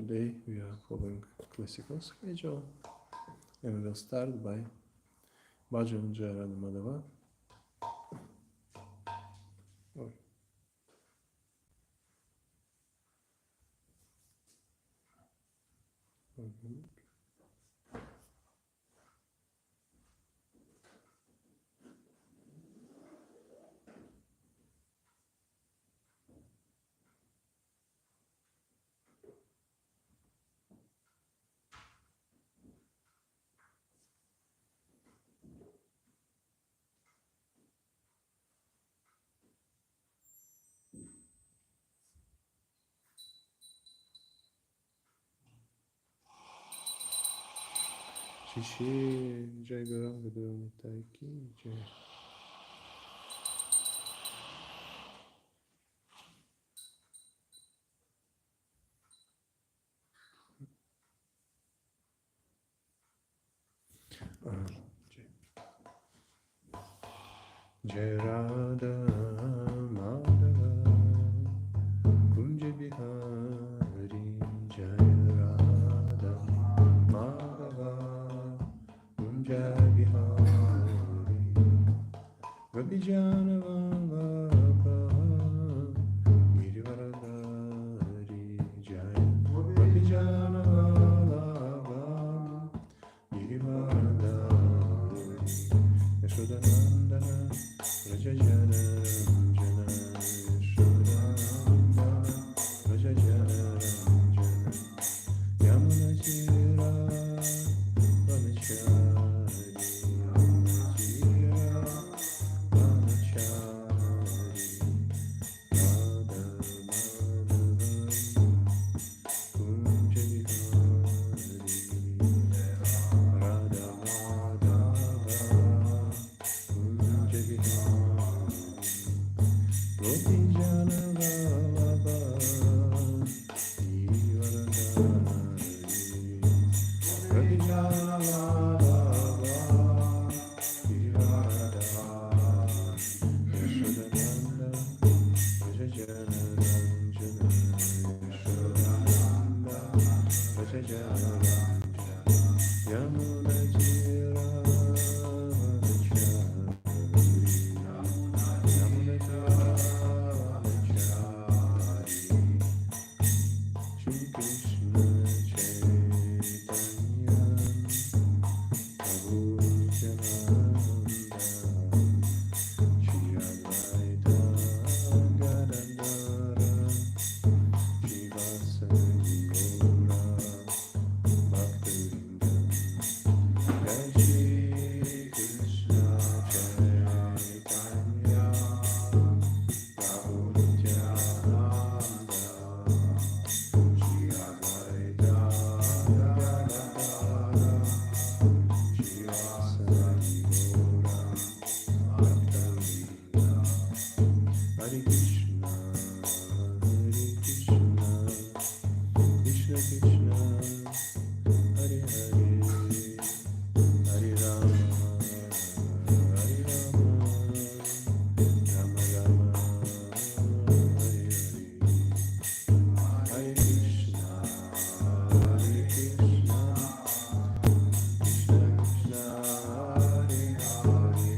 Today we are following classical schedule and we'll start by Bhajan Jaya Radha Madhava. Shishi Jai Gauranga Nitai Ki Jai. Jai Radha Madhava Kunja Bihari Jai Radha Madhava Kunja Bihari Vabhijana Vallabha Girivaradari Jai Vabhijana Vallabha Girivaradari Yashodanandana Rajajana Ranjana Yashodanandana Rajajana Ranjana Yamuna Jira Vanachari Yamuna Jira Vanachari Radha Madhava Kunja Vihari Radha Madhava Kunja Vihari Gopijana Vallabha Girivaradari Gopijana Vallabha Girivaradari Yashodananda Rajajana Ranjana Yashodananda Rajajana Ranjana Yamuna Jira Vanachari Yamuna Jira Vanachari Shri Krishna Chaitanya Prabhu Nityananda Shri Advaita Gadadara Shivasari Gaura Bhaktivinoda Jai Shri Krishna Chaitanya Prabhu Nityananda Shri Advaita Gadadara Shivasari Gaura Bhaktivinoda Hare Krishna Krishna Krishna Hare Hare Hare Rama Hare Rama Rama Rama Hare Hare Hare Krishna Krishna Krishna Hare Hare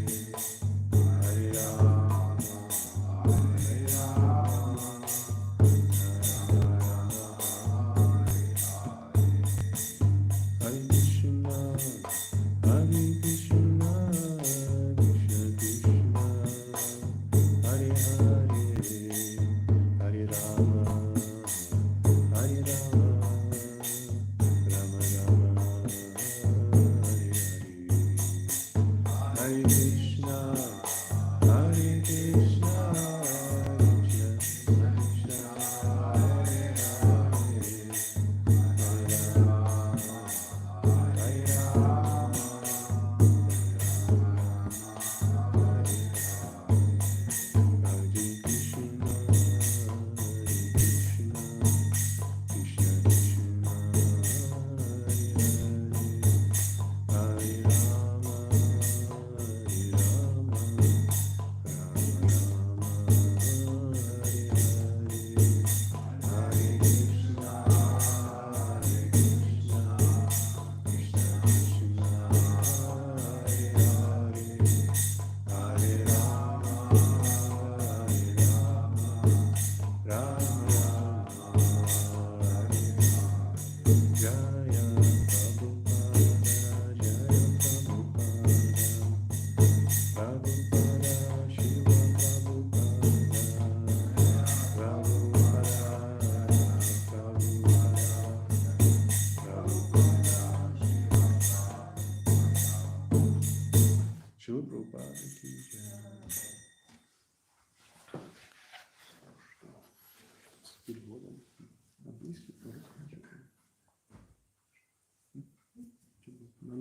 Hare Rama Hare Rama Hare Krishna Krishna Krishna Hare Hare Hare Rama Hare Rama Rama Rama Hare Hare Hare Krishna Krishna Krishna Hare Hare Hare Rama Hare Rama Hare Krishna Krishna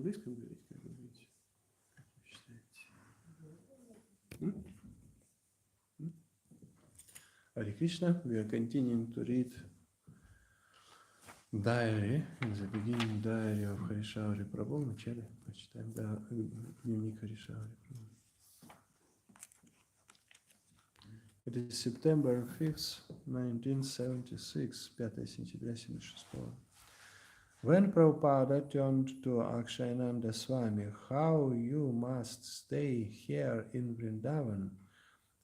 английском говорить, как вы говорите? Как вы считаете? Hare Krishna, we are continuing to read diary, in the beginning diary of Harishari Prabhu. Вначале почитаем дневник Харишаври Prabhu. It is September 5th, 1976, 5 сентября 76. When Prabhupada turned to Akshayananda Swami, how you must stay here in Vrindavan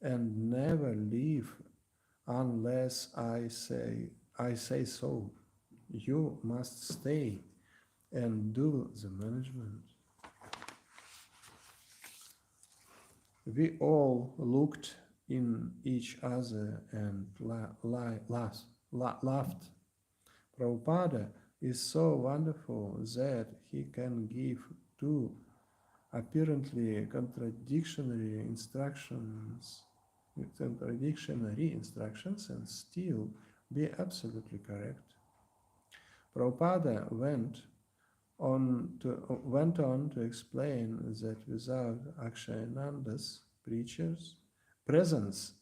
and never leave unless I say so. You must stay and do the management. We all looked in each other and laughed. Prabhupada is so wonderful that he can give two apparently contradictory instructions and still be absolutely correct. Prabhupada went on to explain that without Akshayananda's presence,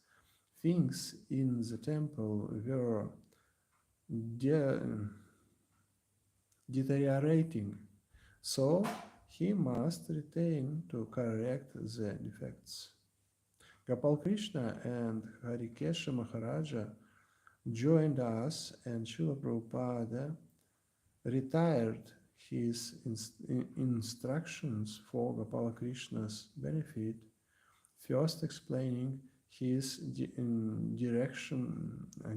things in the temple were deteriorating, so he must return to correct the defects. Gopal Krishna and Harikesha Maharaja joined us, and Srila Prabhupada retired his instructions for Gopal Krishna's benefit, first explaining his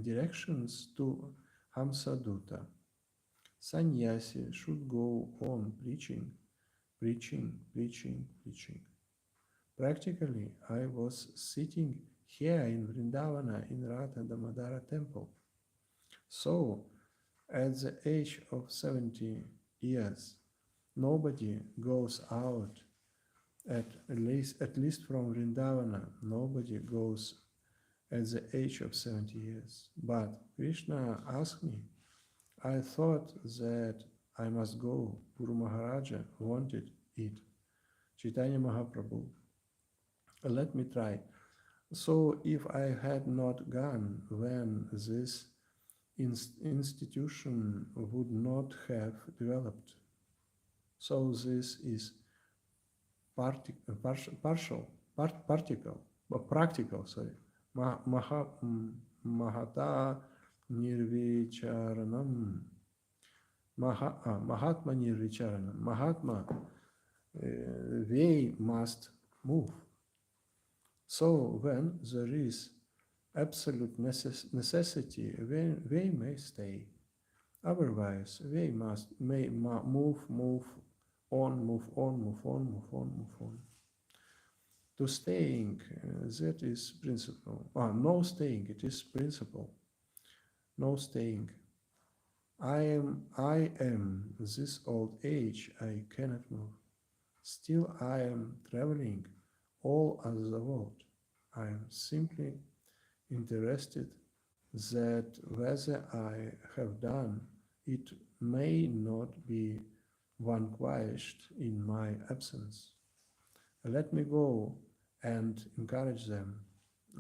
directions to Hamsaduta. Sannyasi should go on preaching. Practically, I was sitting here in Vrindavana in Radha Damadara temple. So, at the age of 70 years, nobody goes out, at least from Vrindavana, nobody goes at the age of 70 years. But Krishna asked me, I thought that I must go. Guru Maharaja wanted it. Chaitanya Mahaprabhu, let me try. So if I had not gone, then this institution would not have developed. So this is practical. Mahata Nirvicharanam. Mahatma Nirvicharanam. Mahatma, they must move. So when there is absolute necessity, they may stay. Otherwise, they may move on. To staying, that is principle. No staying, it is principle. No staying. I am this old age, I cannot move. Still I am traveling all over the world. I am simply interested that whether I have done it may not be vanquished in my absence. Let me go and encourage them.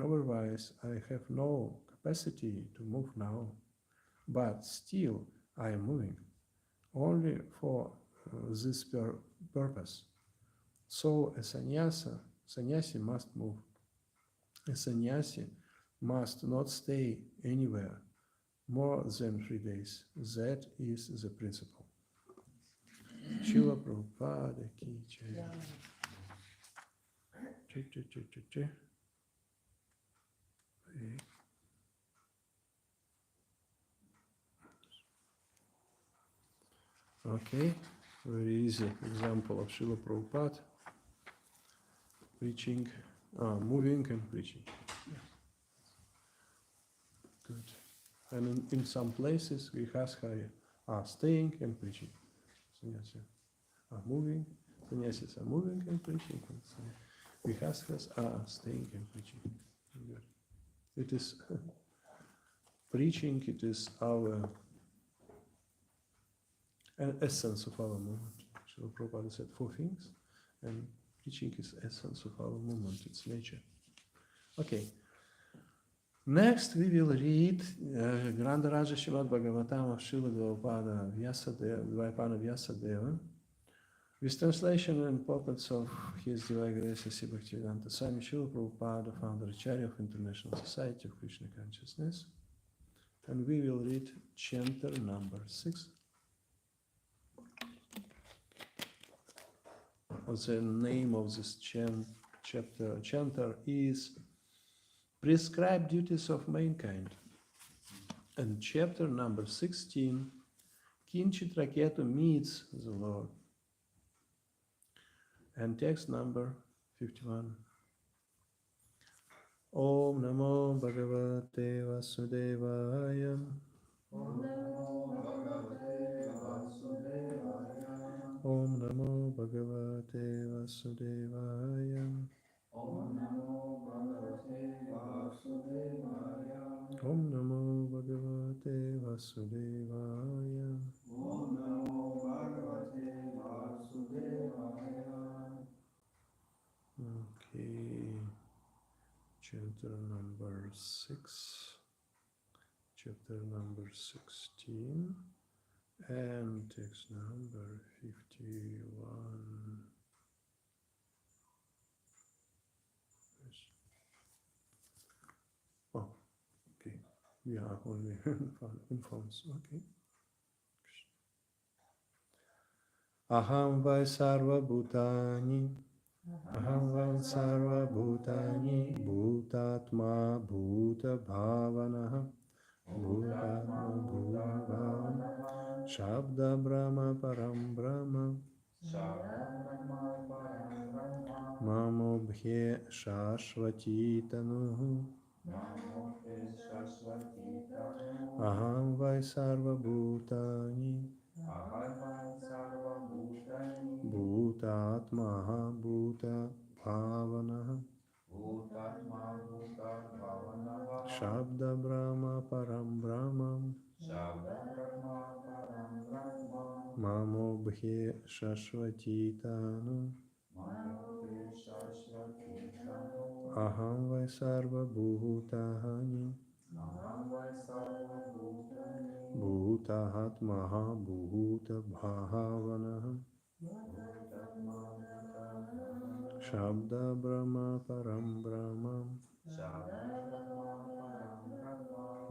Otherwise, I have no capacity to move now. But still, I am moving, only for this purpose. So a sannyasi must move. A sannyasi must not stay anywhere more than 3 days. That is the principle. Srila Prabhupada ki jai. Okay, very easy example of Srila Prabhupada preaching, moving and preaching. Good. And in some places, Grihastha are staying and preaching. Sannyasis are moving, sannyasis are moving and preaching. Grihasthas are staying and preaching. Good. It is preaching, it is our an essence of our movement. Srila Prabhupada said 4 things, and teaching is essence of our movement, its nature. Okay. Next, we will read Grandaraja Srimad Bhagavatam of Srila Dvaipada Vyasadeva, with translation and puppets of His Divine Grace A.C. Bhaktivedanta Swami Srila Prabhupada, founder Acharya of International Society of Krishna Consciousness. And we will read chanter number 6. The name of this chanter is Prescribed Duties of Mankind. And chapter number 16, Kinchit Raketu meets the Lord. And text number 51. Om Namo Bhagavate Vasudevaya. Om Namo Bhagavate Vasudevaya. Om Namo Bhagavate Vasudevaya. Om Namo Bhagavate Vasudevaya. Om Namo Bhagavate Vasudevaya. Om Namo Bhagavate Vasudevaya. Okay. Chapter number 6. Chapter number 16. And text number 51. Yes. Oh, okay. We are only informs. Okay. Aham vai sarva bhutani. Aham vai sarva bhutani. Bhutatma bhuta bhavanaha. Bhutatma bhuta bhavanaha. Shabda Brahma Param Brahma. Mamobhye Shashvati Tanuhu. Aham Vai Sarva Bhutani. Bhutatmaha Bhuta Bhavanaha. Shabda Brahma Param Brahmam. Mamobhye Shashvati Tanu. Aham Vai Sarva Bhutani. Bhutahatmaha Bhuta Bhavanaha. Shabda Brahma Param Brahmam.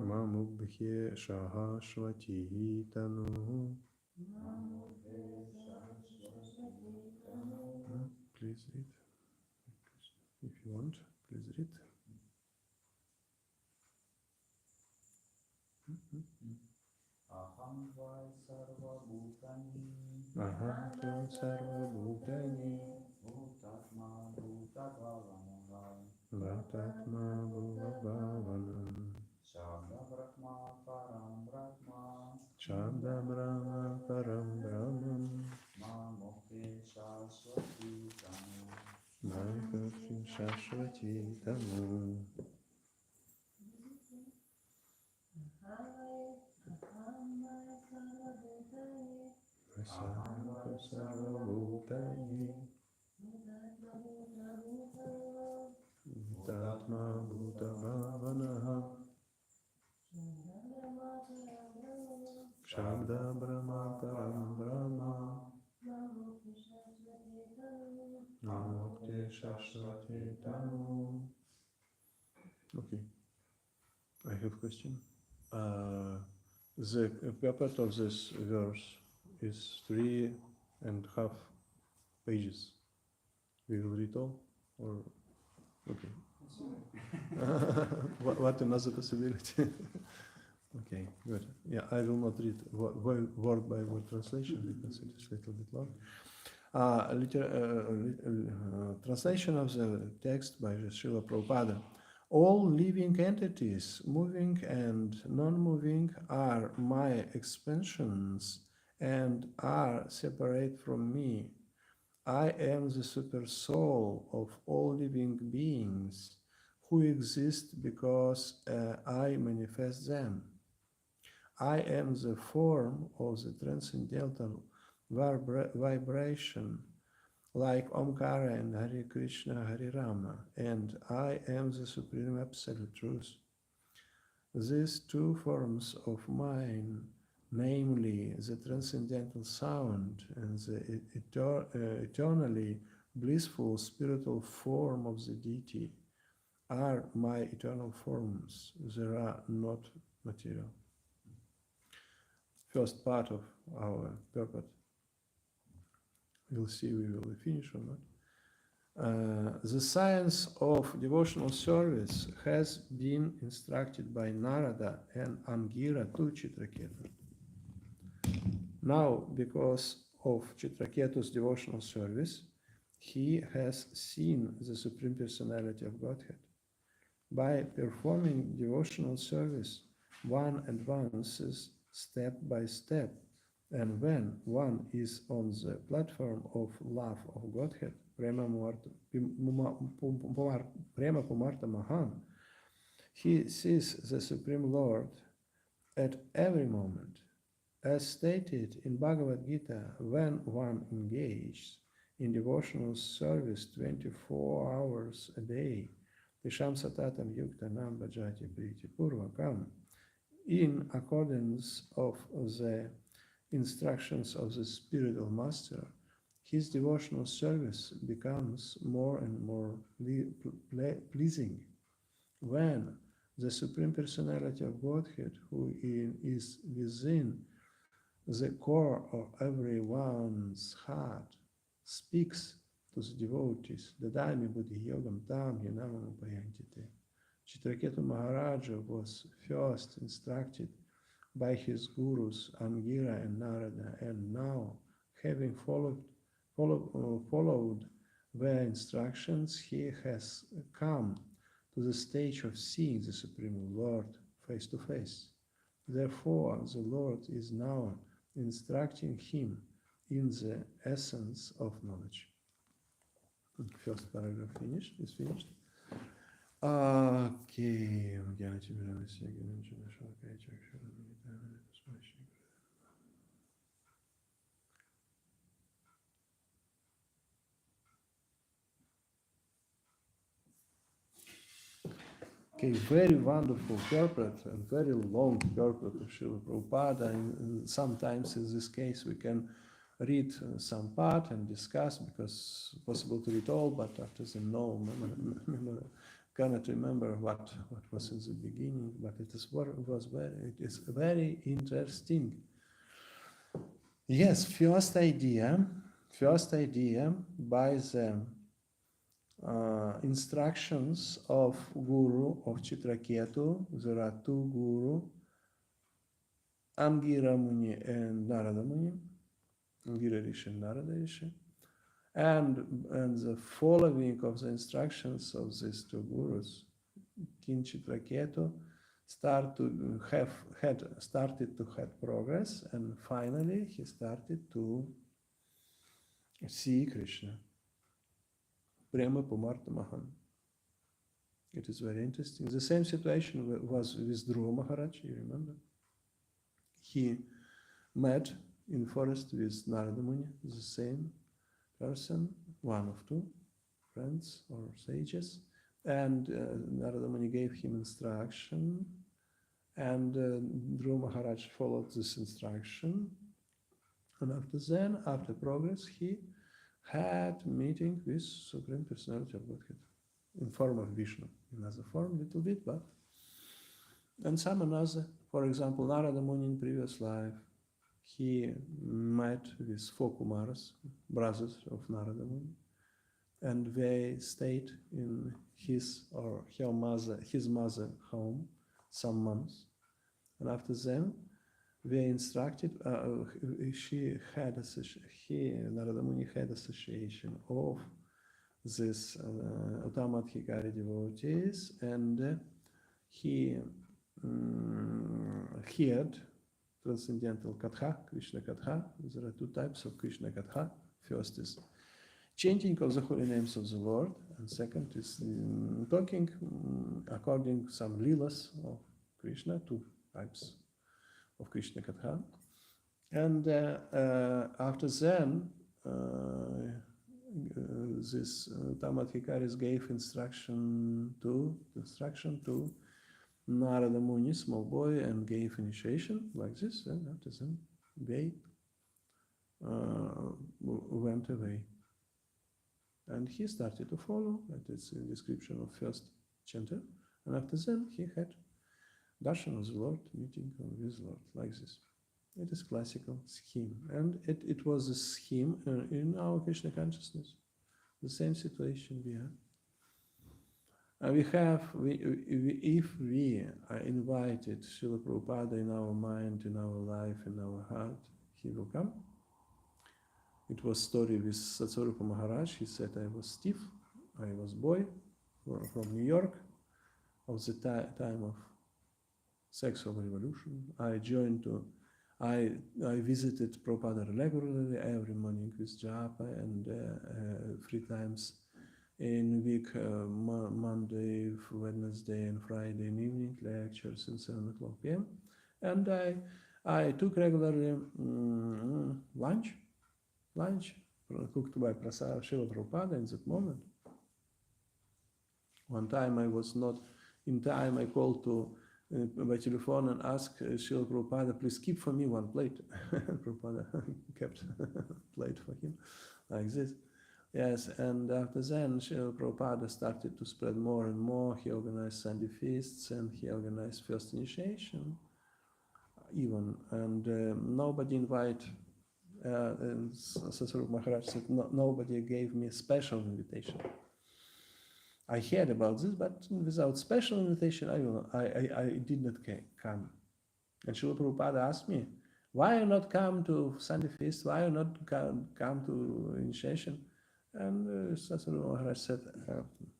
Mamubhye Shahashvati Tanuhu. Please read. If you want, please read. Aham vai sarva bhutani. Aham vai sarva bhutani. Bhutatma bhuta bhavanaha. Bhutatma bhuta bhavanam. Shabda Brahma Param Brahma. Shabda Brahma Param Brahmam. Mamukhe Shashvati Tanu. Mamukhe Shashvati Tanu. Sarva Bhutani. Bhutatma Bhuta Bhavanaha. Shabda Brahma Param Brahma. Namokte Shashvati Tanu. Okay. I have a question. The purport of this verse is 3.5 pages. We will read all, or okay. What another possibility? Okay, good. Yeah, I will not read word by word translation because it is a little bit long. Translation of the text by Srila Prabhupada. All living entities, moving and non-moving, are my expansions and are separate from me. I am the super soul of all living beings who exist because I manifest them. I am the form of the transcendental vibration, like Omkara and Hare Krishna, Hare Rama, and I am the Supreme Absolute Truth. These two forms of mine, namely the transcendental sound and the eternally blissful spiritual form of the deity, are my eternal forms. They are not material. First part of our purport. We'll see we will finish or not. The science of devotional service has been instructed by Narada and Angira to Chitraketu. Now, because of Chitraketu's devotional service, he has seen the Supreme Personality of Godhead. By performing devotional service, one advances step by step, and when one is on the platform of love of Godhead, Prema Pumarta Mahan, he sees the Supreme Lord at every moment. As stated in Bhagavad Gita, when one engages in devotional service 24 hours a day, Visham Satatam Yuktanam Bhajati Priti Purvakam, in accordance of the instructions of the spiritual master, his devotional service becomes more and more pleasing. When the Supreme Personality of Godhead, who is within the core of everyone's heart, speaks to the devotees, Dadami Buddhi Yogam Tam Yanamam Upayantite. Chitraketu Maharaja was first instructed by his gurus Angira and Narada, and now, having followed their instructions, he has come to the stage of seeing the Supreme Lord face to face. Therefore, the Lord is now instructing him in the essence of knowledge. First paragraph is finished. Okay. Okay, very wonderful purport and very long purport of Srila Prabhupada. And sometimes in this case we can read some part and discuss, because it's possible to read all, but after the cannot remember what was in the beginning, but it is very interesting. Yes, first idea by the instructions of Guru of Chitraketu. There are two Guru, Angira Muni and Narada Muni, Angira Rishi and Narada Rishi, and the following of the instructions of these two Gurus, King Chitraketu started to have progress, and finally he started to see Krishna. Prema Pumarta Mahan. It is very interesting. The same situation was with Dhruva Maharaj, you remember? He met in forest with Narada Muni, the same person, one of two friends or sages, and Narada Muni gave him instruction, and Dhruva Maharaj followed this instruction, and after progress, he had meeting with Supreme Personality of Godhead in form of Vishnu, in other form, little bit, but and some another. For example, Narada Muni in previous life, he met with 4 Kumaras, brothers of Narada Muni, and they stayed in his or her mother home some months, and after them they instructed. Narada Muni had association of this Uttamadhikari devotees, and he heard transcendental Katha, Krishna Katha. There are 2 types of Krishna Katha. First is chanting of the holy names of the Lord, and second is talking according to some leelas of Krishna, 2 types of Krishna Katha. And after then, this Tamat Hikaris gave instruction to Narada Muni, small boy, and gave initiation like this. And after then, they went away. And he started to follow. That is a description of first chapter. And after then, he had darshan of the Lord, meeting with the Lord, like this. It is classical scheme. And it was a scheme in our Krishna consciousness. The same situation we have. If we are invited Srila Prabhupada in our mind, in our life, in our heart, he will come. It was story with Satsarupa Maharaj. He said, I was stiff, I was boy from New York, of the time of sexual revolution. I visited Prabhupada regularly every morning with japa and 3 times in week, Monday, Wednesday, and Friday in evening lectures in 7 o'clock p.m. And I took regularly lunch cooked by Srila Prabhupada in that moment. One time I was not in time. I called by telephone and asked Srila Prabhupada, please keep for me 1 plate. Prabhupada kept plate for him, like this. Yes, and after then, Srila Prabhupada started to spread more and more. He organized Sunday feasts and he organized first initiation, even. And nobody invited, and Sasarup Maharaj said, nobody gave me a special invitation. I heard about this, but without special invitation, I did not come. And Srila Prabhupada asked me, why you not come to Sunday feast? Why you not come to initiation? And Sasarupa Maharaj said,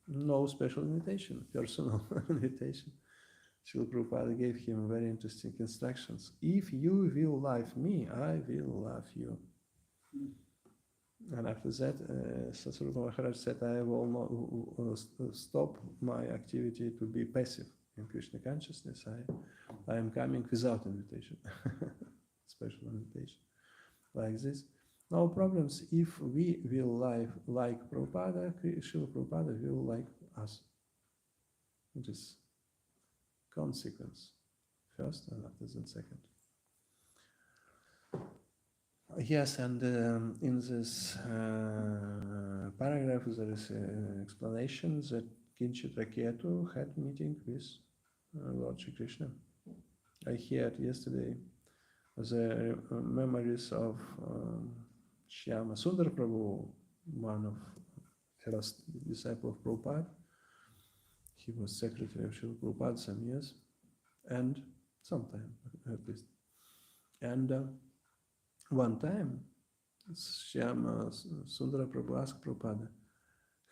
no special invitation, personal invitation. Srila Prabhupada gave him very interesting instructions. If you will love me, I will love you. And after that, Sasarupa Maharaj said, I will not stop my activity to be passive in Krishna consciousness. I am coming without invitation, special invitation, like this. No problems. If we will like Prabhupada, Srila Prabhupada will like us. It is consequence, first and after that second. Yes, and in this paragraph there is an explanation that Kinchit Raketu had meeting with Lord Shri Krishna. I heard yesterday the memories of Shyama Sundar Prabhu, one of first disciple of Prabhupada. He was secretary of Srila Prabhupada some years, and sometime at least. And one time, Shyama Sundara Prabhu asked Prabhupada,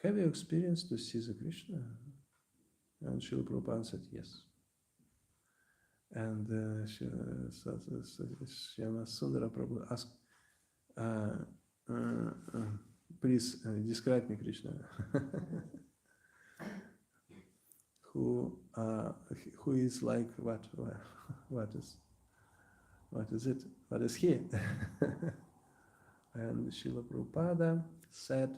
have you experienced to see the Krishna? And Srila Prabhupada said yes. And Shyama Sundara Prabhu asked, please describe me Krishna. Who is like what is it? What is he? And Srila Prabhupada said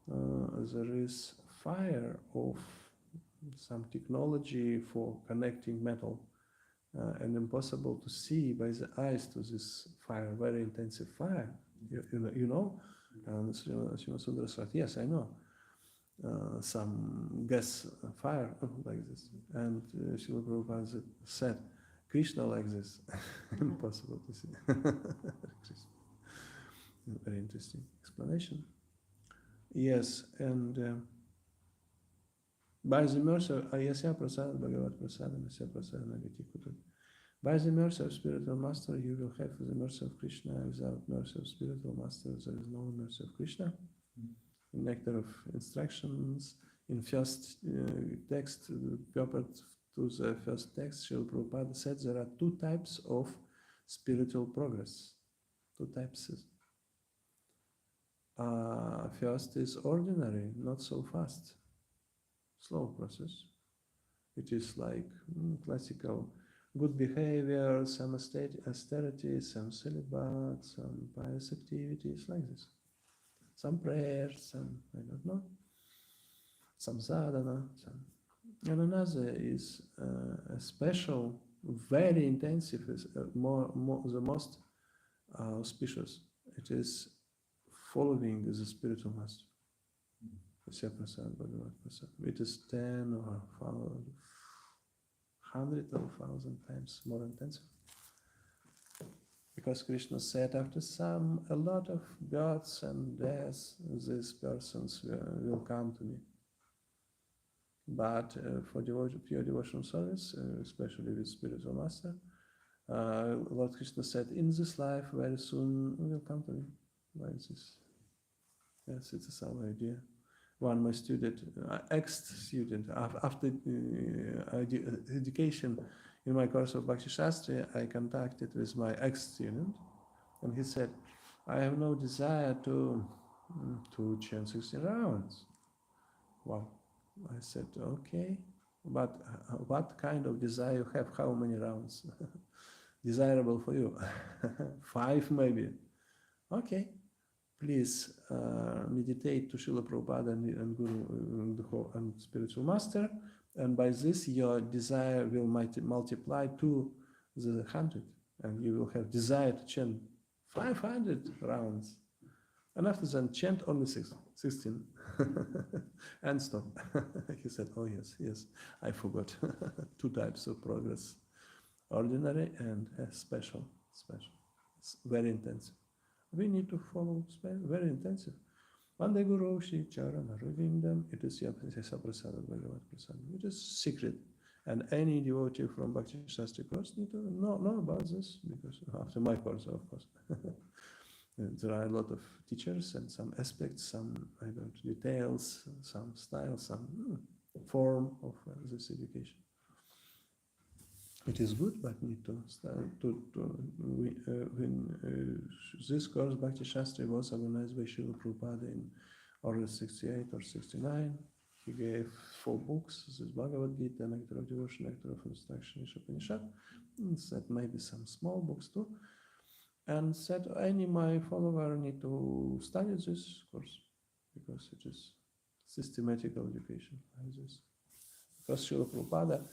there is fire of some technology for connecting metal and impossible to see by the eyes to this fire, very intensive fire. You know? And Srila Sundara said, yes, I know. Some gas fire like this. And Srila Prabhupada said, Krishna like this. Impossible to see. Very interesting explanation. Yes, and by the mercy of Ayasya Prasad, Bhagavat Prasad, Ayasya Prasad, Nagati Kutu. By the mercy of spiritual master, you will have the mercy of Krishna. Without mercy of spiritual master, there is no mercy of Krishna. In Nectar of Instructions, in first text, purport to the first text, Srila Prabhupada said there are 2 types of spiritual progress. 2 types. First is ordinary, not so fast, slow process. It is like classical good behavior, some austerity, some celibate, some pious activities like this. Some prayers, some, I don't know, some sadhana, some. And another is a special, very intensive, is the most auspicious. It is following the spiritual master. Prasad, Bhagavad Prasad. It is 10 or 100 or 1,000 times more intensive. Because Krishna said, after a lot of births and deaths, these persons will come to me. But for pure devotional service, especially with spiritual master, Lord Krishna said, in this life, very soon will come to me. Like this. Yes, it is our idea. One my student, ex-student, after education in my course of Bhakti Shastri, I contacted with my ex-student, and he said, I have no desire to chant 16 rounds. Wow. I said, okay, but what kind of desire you have? How many rounds? Desirable for you? 5 maybe. Okay. Please meditate to Srila Prabhupada and Guru and Spiritual Master, and by this your desire will multiply to the 100, and you will have desire to chant 500 rounds. And after that, chant only 16 and stop. He said, oh yes, I forgot. 2 types of progress, ordinary and special. It's very intensive. We need to follow very intensive. Vande Guru Shri Charana Ravindam. It is Yaprasada Bhagavad Prasad. It is secret. And any devotee from Bhakti Shastri course need to know about this, because after my course, of course. There are a lot of teachers and some aspects, some details, some style, some form of this education. It is good, but need to start when this course Bhakti Shastri was organized by Srila Prabhupada in order 68 or 69. He gave 4 books. This is Bhagavad Gita, Nectar of Devotion, Nectar of Instruction, Upanishad, and said maybe some small books too. And said, any my follower need to study this course, because it is systematical education like this. Because Srila Prabhupada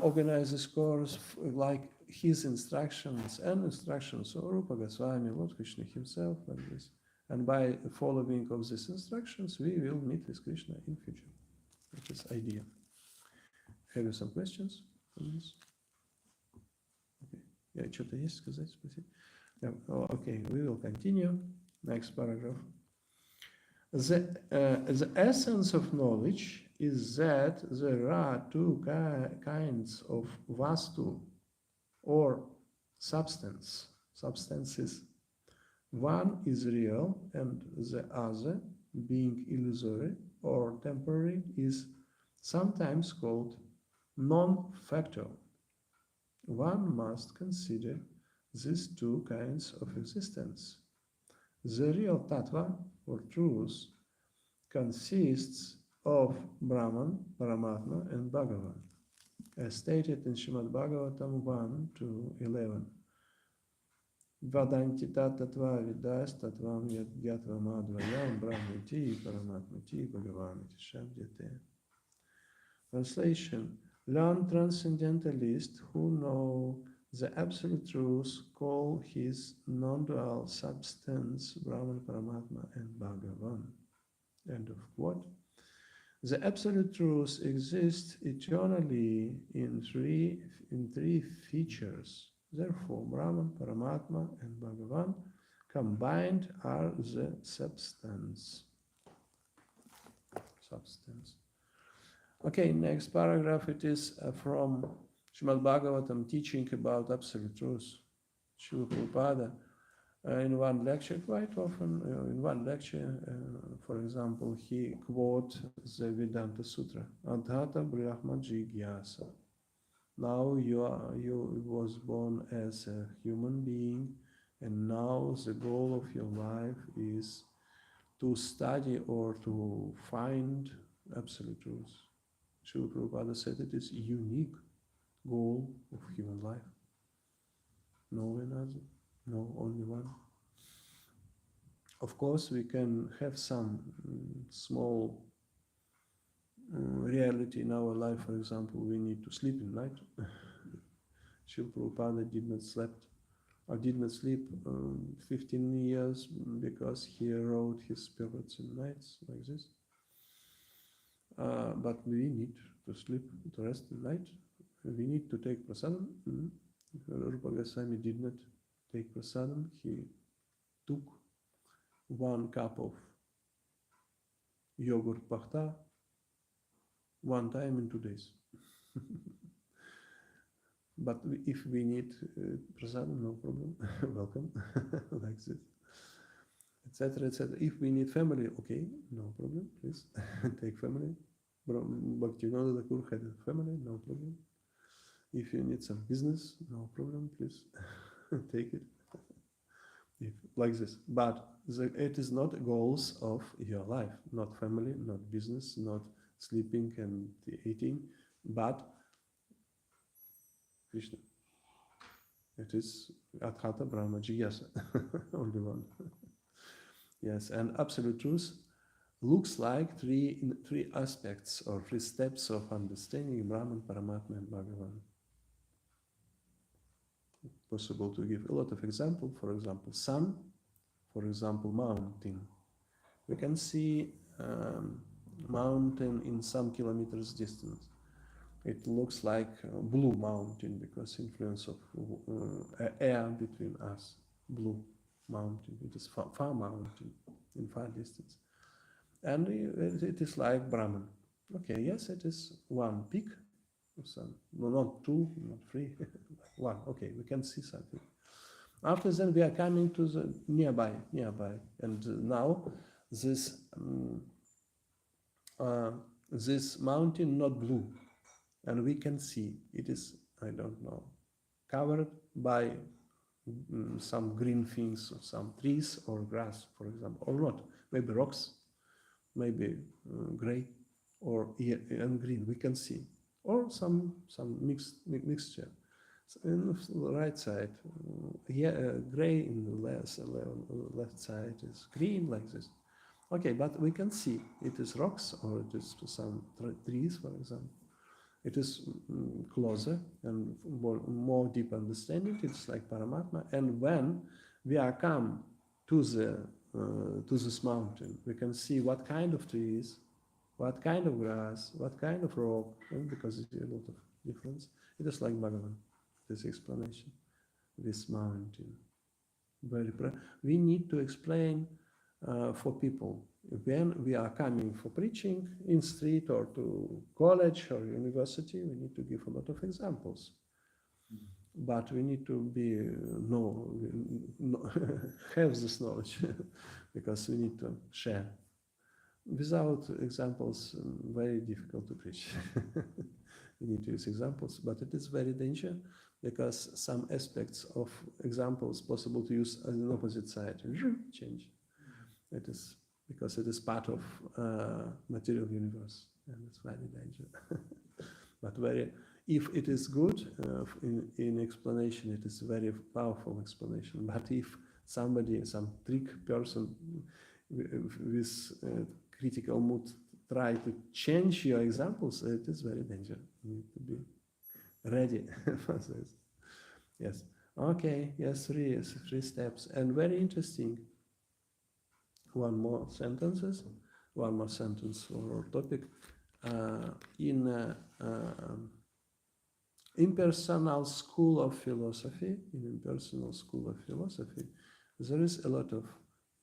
organized this course like his instructions and instructions of Rupa Goswami, Lord Krishna himself, like this. And by following of these instructions, we will meet with Krishna in future. That is idea. Have you some questions on this? Okay. Что-то есть сказать? Спросить? Okay, we will continue. Next paragraph. The essence of knowledge is that there are 2 kinds of vastu, or substances. One is real, and the other, being illusory or temporary, is sometimes called non-factual. One must consider these 2 kinds of existence. The real tattva, or truth, consists of Brahman, Paramatma, and Bhagavan, as stated in Srimad Bhagavatam 1-11. Vadanti tattva vidas tattvam yadgyatva madvayam brahmati paramatmati bhagavaniti shabdyate. Translation: learned transcendentalists who know the absolute truth call his non-dual substance Brahman, Paramatma, and Bhagavan. End of quote. The absolute truth exists eternally in three features. Therefore, Brahman, Paramatma, and Bhagavan combined are the substance. Okay, next paragraph, it is from Srimad Bhagavatam, teaching about absolute truth. Srila Prabhupada, in one lecture, quite often, in one lecture, for example, he quotes the Vedanta Sutra, Adhata Brahma Jigyasa. Now you was born as a human being, and now the goal of your life is to study or to find absolute truth. Srila Prabhupada said it is unique. goal of human life. No another, no only one. Of course, we can have some small reality in our life. For example, we need to sleep in night. Srila Prabhupada did not sleep I did not sleep 15 years because he wrote his periods in nights like this. But we need to sleep, to rest at night. We need to take prasadam. Rupa Goswami did not take prasadam. He took 1 cup of yogurt bhakta 1 time in 2 days. But if we need prasadam, no problem, welcome, like this, etc., etc. If we need family, okay, no problem, please take family. Bhaktivinoda Thakur had a family, no problem. If you need some business, no problem, please take it. If, like this. But it is not goals of your life, not family, not business, not sleeping and eating, but Krishna. It is Adhata Brahma Jigyasa, only one. Yes, and absolute truth looks like three aspects or 3 steps of understanding Brahman, Paramatma, and Bhagavan. Possible to give a lot of examples. For example, sun. For example, mountain. We can see mountain in some kilometers distance. It looks like a blue mountain because influence of air between us. Blue mountain. It is far mountain in far distance. And it is like Brahman. Okay, yes, it is 1 peak of sun. No, not 2, not 3, 1. Okay, we can see something. After that, we are coming to the nearby, and now this this mountain not blue, and we can see it is, I don't know, covered by some green things, or some trees or grass, for example, or not, maybe rocks, maybe gray or and green. We can see, or some mixture. In the right side, gray in the left side is green like this. Okay, but we can see it is rocks or it is some trees, for example. It is closer and more deep understanding. It's like Paramatma. And when we are come to this mountain, we can see what kind of trees, what kind of grass, what kind of rock, because it's a lot of difference. It is like Bhagavan. This explanation, this mountain. We need to explain for people when we are coming for preaching in street or to college or university. We need to give a lot of examples, but we need to be have this knowledge because we need to share. Without examples, very difficult to preach. We need to use examples, but it is very dangerous because some aspects of examples possible to use as an opposite side change. It is because it is part of material universe, and it's very dangerous. But if it is good in explanation, it is very powerful explanation. But if somebody, some trick person with critical mood try to change your examples, it is very dangerous. You need to be ready for this. Yes. Okay. Yes. 3 steps, and very interesting. One more sentence or topic. In impersonal school of philosophy, there is a lot of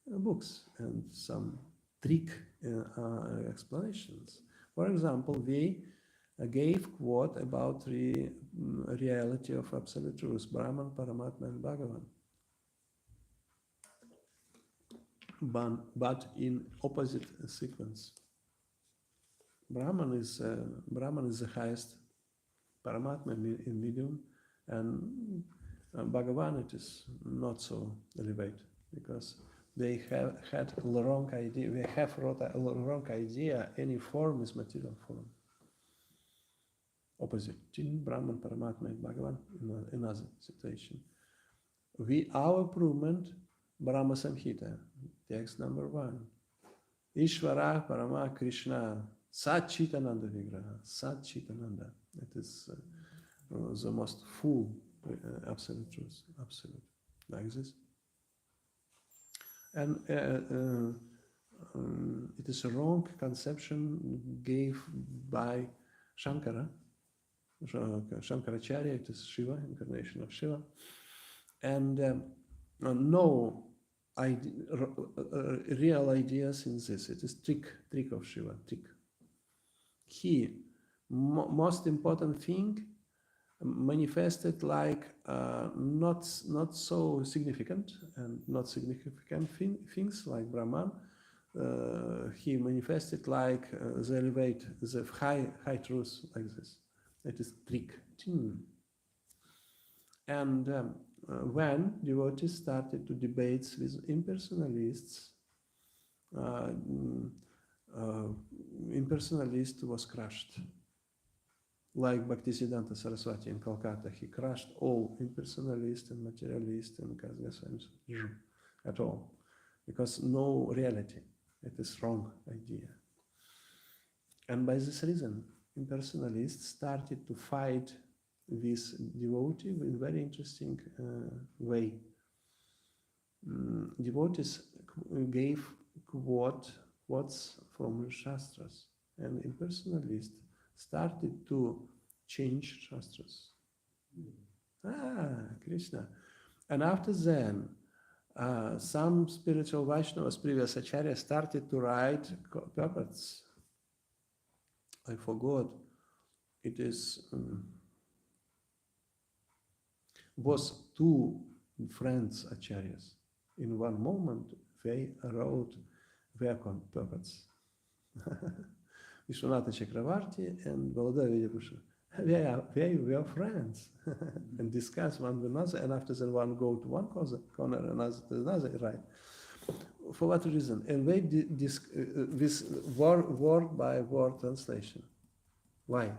books and some trick explanations. For example, we gave quote about the reality of absolute truth, Brahman, Paramatma, and Bhagavan. But in opposite sequence. Brahman is the highest, Paramatma in medium, and Bhagavan it is not so elevated because they have had a wrong idea. We have wrote a wrong idea. Any form is material form. opposite. Tin Brahman Paramatma in Bhagavan in another citation. Our improvement, Brahma Samhita, text number 1. Ishvara Parama Krishna Sat Chitananda Vigraha, Sat Chitananda. It is the most full absolute truth, absolute, like this. And it is a wrong conception gave by Shankara. Shankaracharya, it is Shiva, incarnation of Shiva. And no real ideas in this. It is trick of Shiva, trick. He, most important thing, manifested like not so significant and not significant things like Brahman. He manifested like the elevate, the high truth like this. It is trick. And when devotees started to debate with impersonalists, impersonalist was crushed. Like Bhaktisiddhanta Saraswati in Calcutta, he crushed all impersonalists and materialists and Kasgasams at all, because no reality. It is wrong idea. And by this reason, impersonalists started to fight this devotee in a very interesting way. Devotees gave quotes from Shastras, and impersonalists started to change Shastras. Krishna. And after then, some spiritual Vaishnavas, previous Acharyas, started to write purports. I forgot. It is was two friends Acharyas. In one moment, they wrote their purports. Vishwanath Chakravarti and Baladev Vidyabhushan. They were friends and discuss one with another, and after that one go to one corner, another to another, right? For what reason? And they this word by word translation. Why?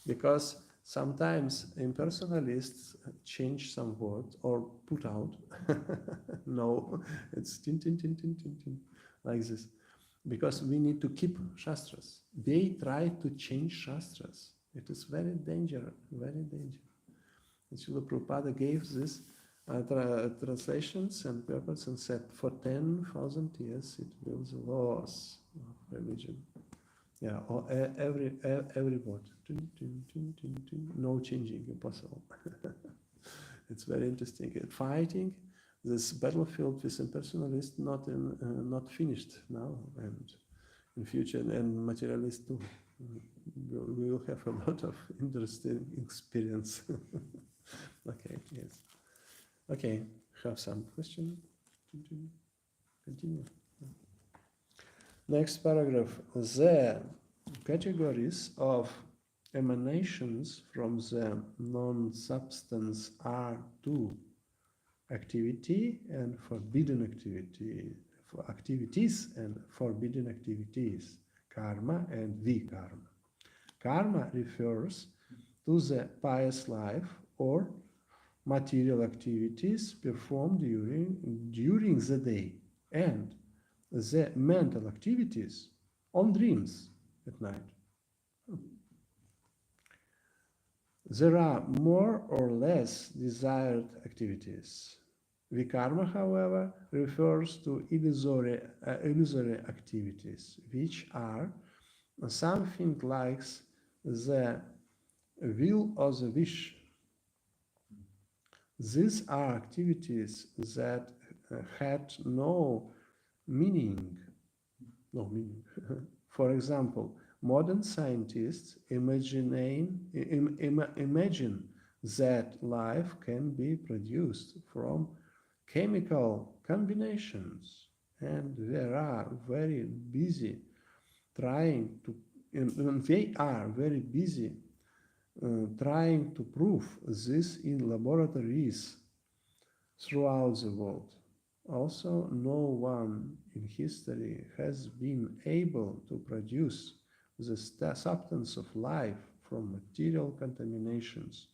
Because sometimes impersonalists change some words or put out. No, it's tin, tin, tin, tin, tin, tin, like this. Because we need to keep Shastras. They try to change Shastras. It is very dangerous, very dangerous. And Srila Prabhupada gave this translations and purpose and said, for 10,000 years it will be the loss of religion. Yeah, or every word. No changing, impossible. It's very interesting. Fighting this battlefield with impersonalists not finished now, and in future, and materialists too. We will have a lot of interesting experience. Okay, yes. Okay, have some question? Continue. Next paragraph. The categories of emanations from the non-substance are two: activity and forbidden activity, for activities and forbidden activities, karma and vikarma. Karma refers to the pious life or material activities performed during the day, and the mental activities on dreams at night. There are more or less desired activities. Vikarma, however, refers to illusory activities, which are something like the will or the wish. These are activities that had no meaning. For example, modern scientists imagine that life can be produced from chemical combinations, and they are very busy trying to prove this in laboratories throughout the world. Also, no one in history has been able to produce the substance of life from material contaminations.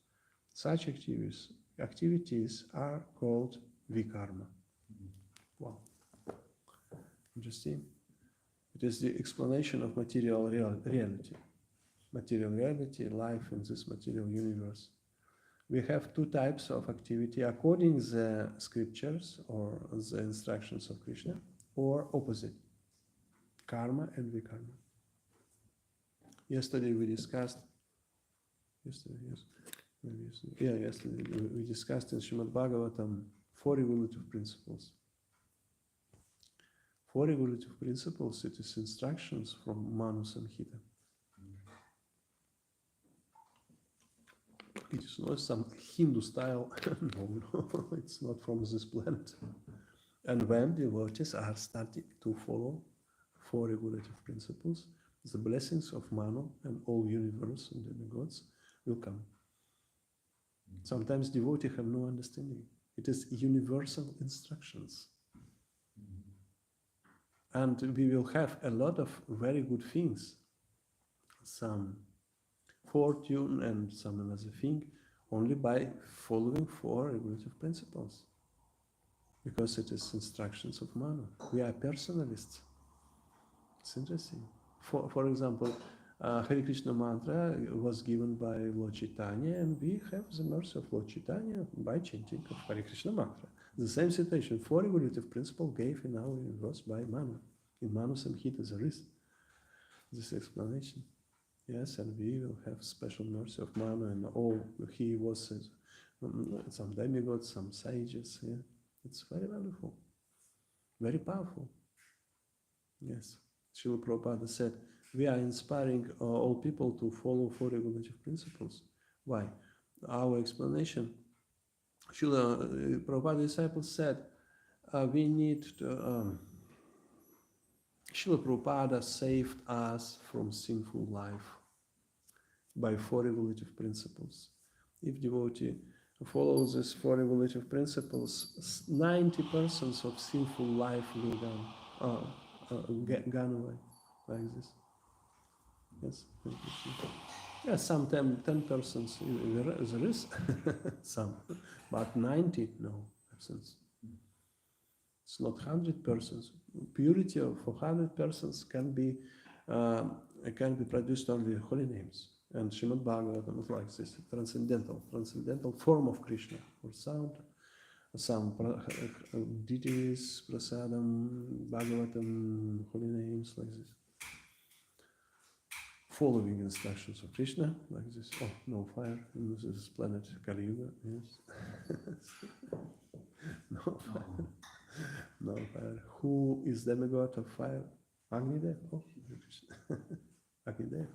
Such activities are called vikarma. Wow. Interesting. It is the explanation of material reality. Material reality, life in this material universe. We have two types of activity according to the scriptures or the instructions of Krishna, or opposite, karma and vikarma. Yesterday we discussed, yesterday we discussed in Srimad Bhagavatam 4 regulative principles. 4 regulative principles, it is instructions from Manu Samhita. It is not some Hindu style, no, it's not from this planet. And when devotees are starting to follow 4 regulative principles, the blessings of Manu and all universe and demigods will come. Sometimes devotees have no understanding. It is universal instructions. And we will have a lot of very good things, some fortune and some another thing, only by following 4 regulative principles. Because it is instructions of Manu. We are personalists. It's interesting. For example, Hare Krishna mantra was given by Lord Chaitanya, and we have the mercy of Lord Chaitanya by chanting of Hare Krishna mantra. The same situation, 4 regulative principles gave in our universe by Manu. In Manu Samhita there is this explanation. Yes, and we will have special mercy of Manu and all. He was some demigods, some sages. Yeah. It's very wonderful, very powerful. Yes. Srila Prabhupada said, we are inspiring all people to follow 4 regulative principles. Why? Our explanation, Srila Prabhupada disciples said, we need to, Srila Prabhupada saved us from sinful life by 4 regulative principles. If devotee follows these 4 regulative principles, 90% of sinful life will gone away, like this. Yes. Yeah, sometimes 10% there is some, but 90 no persons. It's not 100%. Purity for 100% can be produced only holy names. And Srimad Bhagavatam is like this, transcendental form of Krishna, or some deities, prasadam, Bhagavatam, holy names, like this. Following instructions of Krishna, like this. Oh, no fire in this planet Kali Yuga, yes. No fire. No fire. Who is demigod of fire? Agnidev. Oh, Krishna. Agnidev.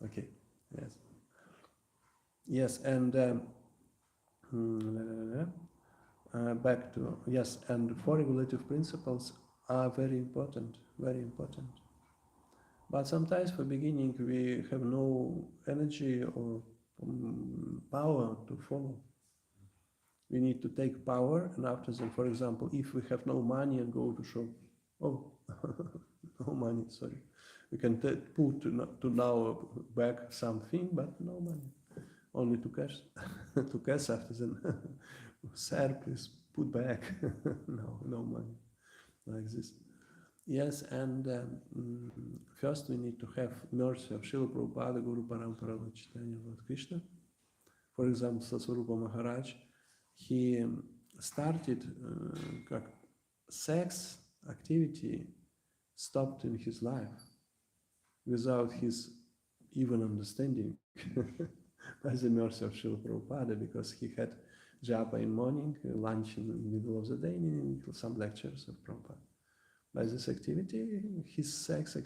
Okay, yes. Yes, and back to, yes, and 4 regulative principles are very important, very important. But sometimes for beginning we have no energy or power to follow. We need to take power, and after that, for example, if we have no money and go to shop, oh, no money, sorry. We can put to now back something, but no money. Only to cash, to cash after then. Sir, please put back. No money, like this. Yes, and first we need to have mercy of Srila Prabhupada, Guru Parampara, Lord Chaitanya, Lord Krishna. For example, Saswarupa Maharaj, he started sex activity stopped in his life without his even understanding by the mercy of Srila Prabhupada, because he had japa in morning, lunch in the middle of the day, and some lectures of Prabhupada. By this activity, his sex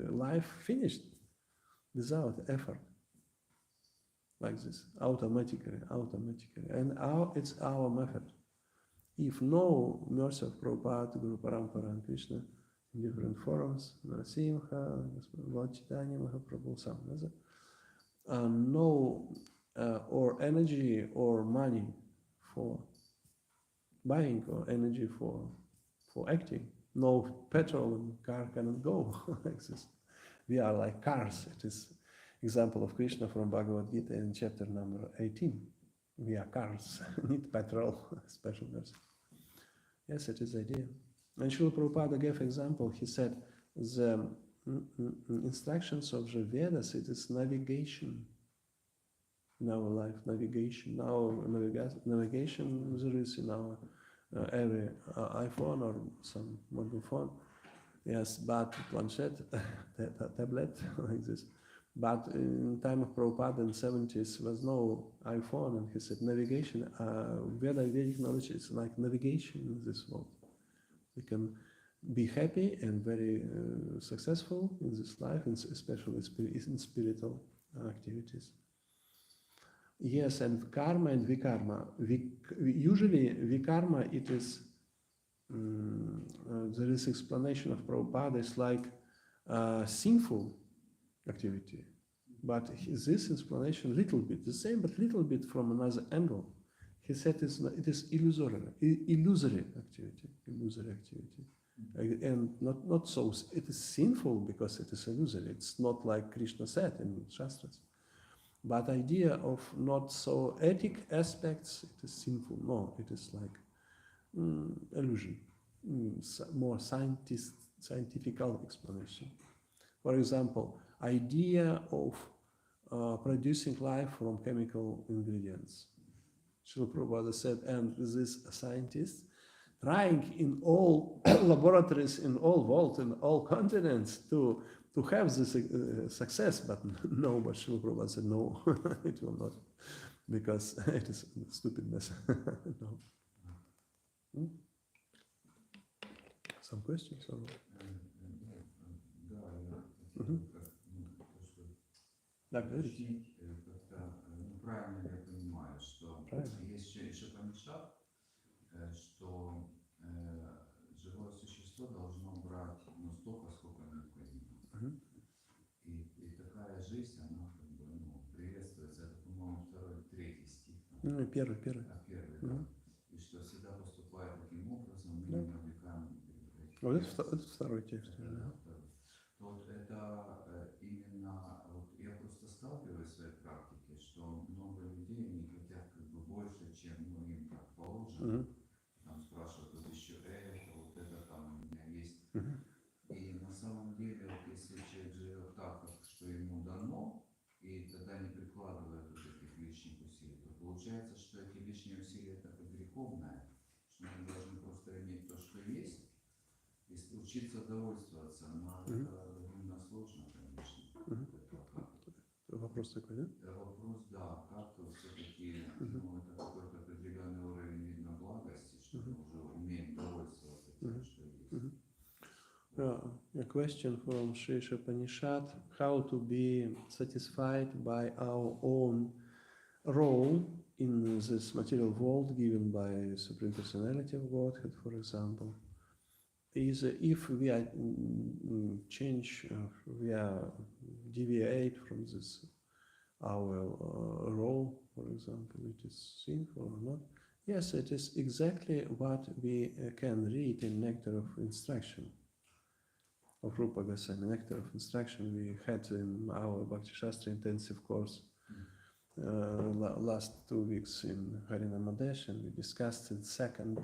life finished without effort, like this, automatically. And it's our method. If no mercy of Prabhupada, Guru Parampara and Krishna, in different forums, Narasimha, Lord Chaitanya, Mahaprabhu, some other, no or energy or money for buying, or energy for acting. No petrol and car cannot go like this. We are like cars. It is example of Krishna from Bhagavad Gita in chapter number 18. We are cars, need petrol, special mercy. Yes, it is the idea. And Srila Prabhupada gave example. He said the instructions of the Vedas, it is navigation in our life, navigation. Now navigation there is in our every iPhone or some mobile phone. Yes, but planchette, tablet like this. But in time of Prabhupada in the 70s was no iPhone, and he said navigation, Vedic knowledge is like navigation in this world. We can be happy and very successful in this life, and especially in spiritual activities. Yes, and karma and vikarma. Usually vikarma, it is, there is explanation of Prabhupada, it's like sinful activity. But this explanation, little bit, the same, but little bit from another angle. He said it is illusory activity, and not so. It is sinful because it is illusory. It's not like Krishna said in Shastras. But idea of not so ethic aspects, it is sinful. No, it is like illusion, more scientific explanation. For example, idea of producing life from chemical ingredients. Srila Prabhupada said, and these scientists trying in all laboratories in all world, in all continents to have this success, but no, but Srila Prabhupada said, no, it will not, because it is stupidness. No. Some questions? Or... Да, говорите. Правильно я понимаю, что есть еще помешать, что живое существо должно брать столько, сколько необходимо. И такая жизнь, она как бы, приветствуется. Это, по-моему, 2-3 стих. Первый. Первый, да. И что всегда поступает таким образом, мы не навлекаем. Вот это второй текст. Вот это именно, вот я просто сталкиваюсь в своей практике, что много людей не хотят как бы больше, чем им так положено. Там спрашивают, вот еще это, вот это там у меня есть. И на самом деле, вот если человек живет так, как что ему дано, и тогда не прикладывает вот этих лишних усилий, то получается, что эти лишние усилия это как греховное, что мы должны просто иметь то, что есть, и учиться довольствоваться. Но это довольно сложно, конечно. Вопрос такой, да? Вопрос, да, как все-таки, это какой-то определенный уровень, видно, благости, чтобы уже уметь довольствоваться тем, что есть. A question from Sri Upanishad: how to be satisfied by our own role in this material world given by Supreme Personality of Godhead, for example, is if we are we are deviate from this our role, for example, it is sinful or not. Yes, it is exactly what we can read in Nectar of Instruction of Rupa Goswami. Nectar of Instruction we had in our Bhakti Shastra intensive course last 2 weeks in Harinamadesh, and we discussed the second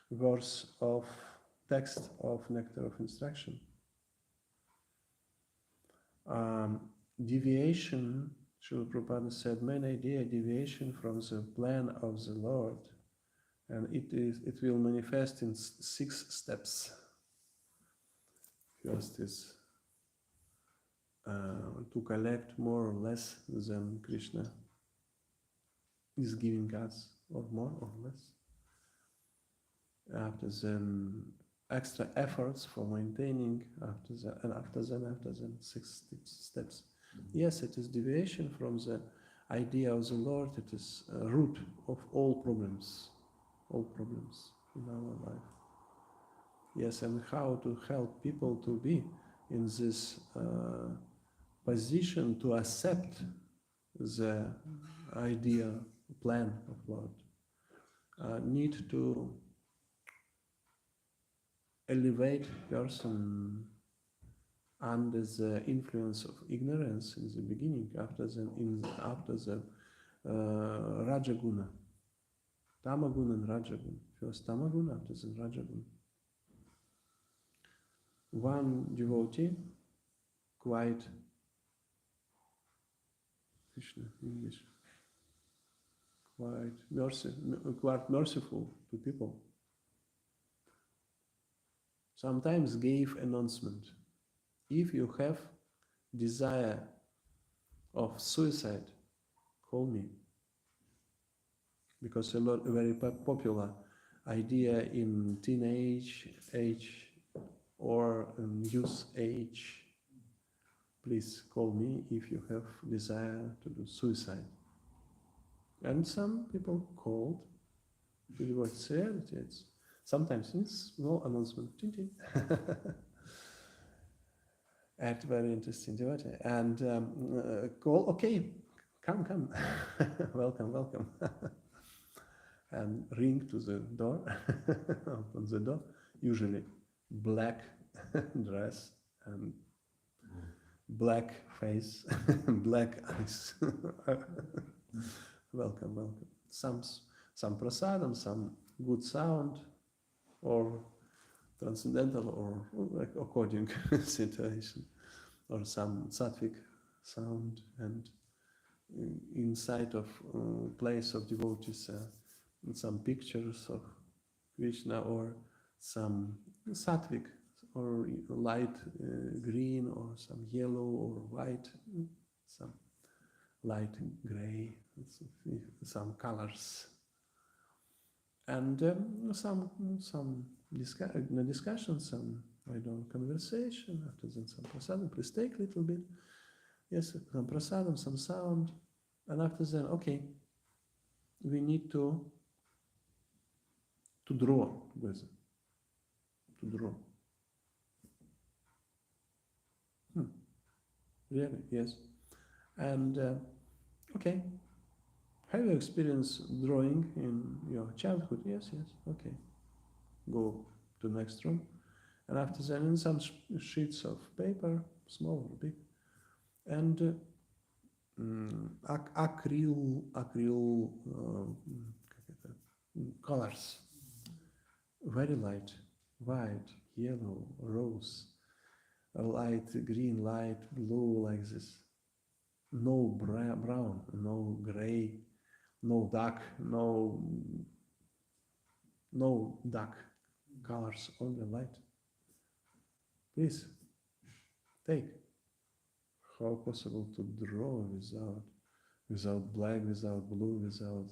verse of text of Nectar of Instruction. Deviation, Srila Prabhupada said, main idea deviation from the plan of the Lord, and it will manifest in 6 steps. First is to collect more or less than Krishna is giving us, or more or less. After then, extra efforts for maintaining. After then, 6 steps. Yes, it is deviation from the idea of the Lord. It is root of all problems in our life. Yes, and how to help people to be in this position to accept the idea, plan of Lord. Need to elevate person under the influence of ignorance in the beginning, after the Rajaguna, Tamaguna and Rajaguna. First Tamaguna, after the Rajaguna. One devotee, quite Krishna English, quite merciful to people, sometimes gave announcement: if you have desire of suicide, call me. Because a very popular idea in teenage age or youth age, please call me if you have desire to do suicide. And some people called to do what said. It's sometimes it's small announcement. Act very interesting devotee. And call, okay, come, welcome. And ring to the door, open the door, usually black dress and black face, black eyes. Welcome. Some prasadam, some good sound, or transcendental, or like according situation, or some sattvic sound, and inside of place of devotees, some pictures of Krishna, or some sattvic, or light green, or some yellow or white, some light gray, some colors, and some discussion, some conversation. After that, some prasadam. Please take a little bit. Yes, some prasadam, some sound, and after that, okay, we need to draw with it. To draw. Really? Yes. And okay. Have you experienced drawing in your childhood? Yes. Okay. Go to the next room. And after that, in some sheets of paper, small or big, and acryl colors, very light, white, yellow, rose, light green, light blue, like this. No brown, no gray, no dark, no dark colors, only light. Please take. How possible to draw without black, without blue, without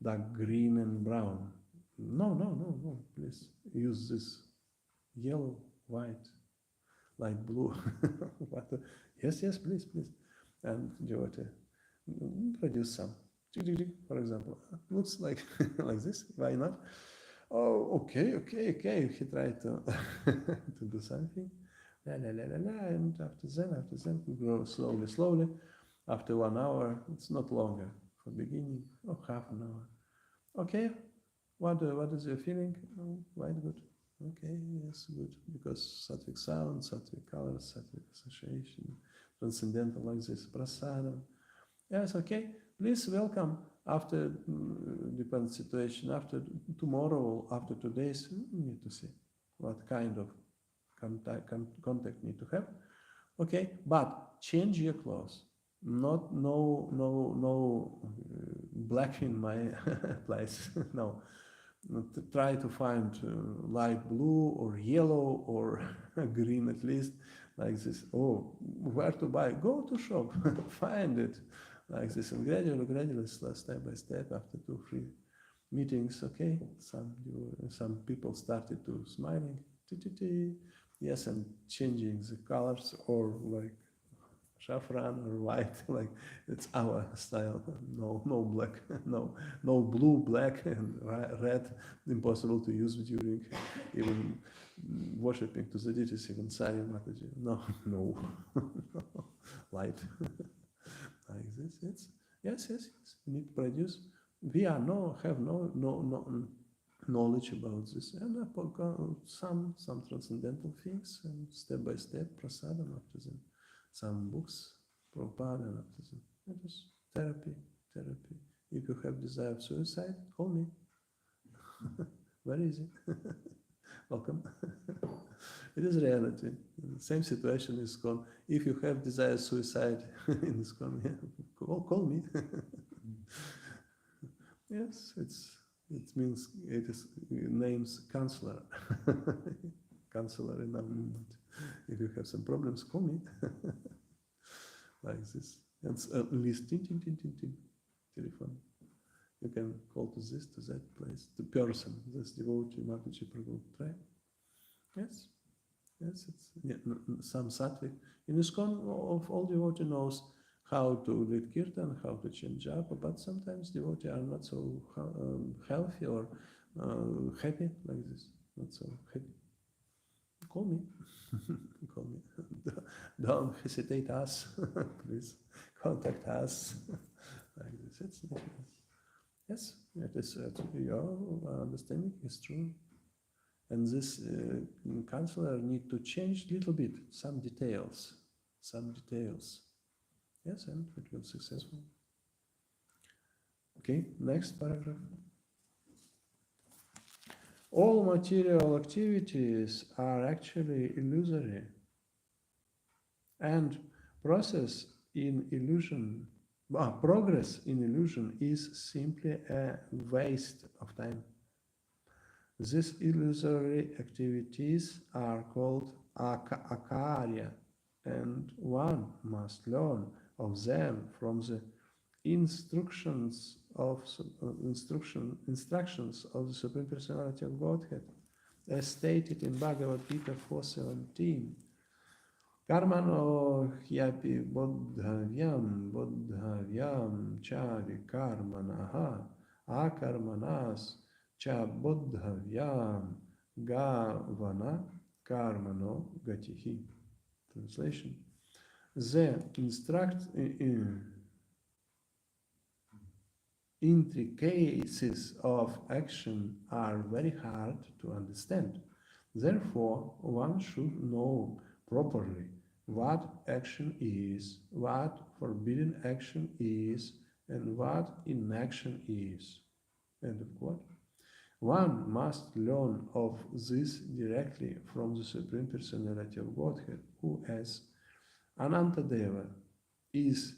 dark green and brown? No. Please use this yellow, white, light blue. Yes, please. And devotee produce some. For example, looks like like this. Why not? Oh, okay. He tried to to do something. And after that, we grow slowly. After 1 hour, it's not longer. For beginning, half an hour. Okay, what is your feeling? Oh, quite good. Okay, yes, good. Because sattvic sound, sattvic colors, sattvic association, transcendental like this, prasadam. Yes, okay. Please welcome. After depends situation. After tomorrow, after 2 days, we need to see what kind of contact need to have. Okay, but change your clothes. Not no black in my place. No, try to find light blue or yellow or green at least, like this. Oh, where to buy? Go to shop, find it, like this, and gradually, step by step. After 2-3 meetings, okay, some people started to smiling. Yes, and changing the colors, or like saffron or white, like it's our style. No black, no blue, black, and red. Impossible to use during even worshipping to the deities, even Sari Mataji. No, light like this. It's yes. We need to produce. We are have no knowledge about this, and some transcendental things, and step by step, prasadam after them, some books, Prabhupada, and after them. It is therapy. If you have desire of suicide, call me. Very easy. Welcome. It is reality. Same situation is gone. If you have desire suicide in this yeah, call me. Yes, it means it is names counselor. Counselor in our movement. If you have some problems, call me. Like this. And at least tin, telephone. You can call to this, to that place, the person, this devotee, Mataji Prabhu. Try. Yes, it's some sattvic. In ISKCON, of all devotee knows how to lead kirtan, how to chant japa, but sometimes devotee are not so healthy or happy like this, not so happy. Call me. Call me. Don't hesitate us. Please contact us. Like this. It's nice. Yes, it is. Your understanding is true. And this counselor need to change a little bit, some details. Yes, and it will be successful. Okay, next paragraph. All material activities are actually illusory, and progress in illusion is simply a waste of time. These illusory activities are called akarya, and one must learn of them from the instructions of the Supreme Personality of Godhead, as stated in Bhagavad Gita 4:17. Karmano hyapi bodhavyam chavi karmanaha akarmanas cha bodhavyam gavana karmano gatihi. Translation. The intricacies of action are very hard to understand. Therefore, one should know properly what action is, what forbidden action is, and what inaction is. End of quote. One must learn of this directly from the Supreme Personality of Godhead, who as Anantadeva is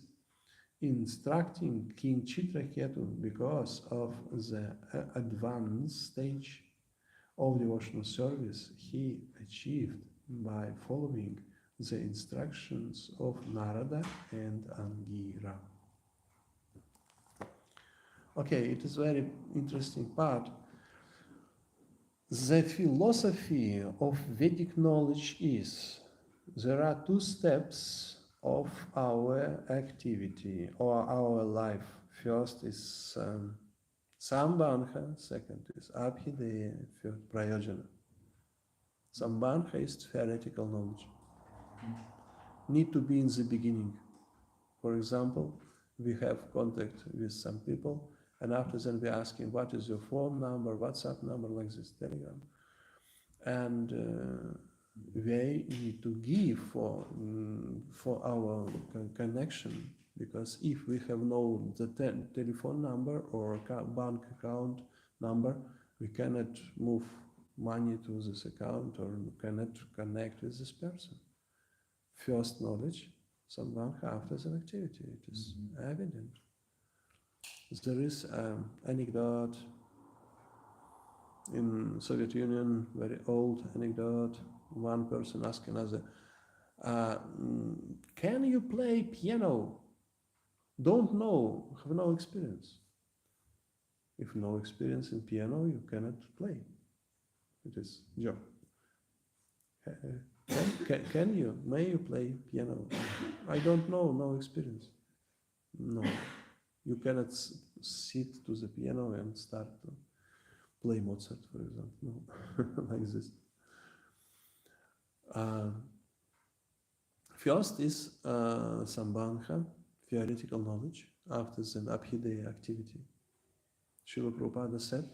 instructing King Chitraketu because of the advanced stage of devotional service he achieved by following the instructions of Narada and Angira. Okay, it is very interesting part. The philosophy of Vedic knowledge is there are two steps of our activity or our life. First is Sambandha, second is Abhideya, third Prayojana. Sambandha is theoretical knowledge. Need to be in the beginning. For example, we have contact with some people, and after that we ask him, what is your phone number, WhatsApp number, like this, Telegram. And we need to give for our connection, because if we have no the telephone number or bank account number, we cannot move money to this account or cannot connect with this person. First knowledge, Sambandha, after the activity. It is evident. There is an anecdote in Soviet Union, very old anecdote. One person asked another, can you play piano? Don't know, have no experience. If no experience in piano, you cannot play. It is joke. Can you? May you play piano? I don't know, no experience. No, you cannot sit to the piano and start to play Mozart, for example. No, like this. First is Sambandha, theoretical knowledge, after the Abhideya activity. Srila Prabhupada said,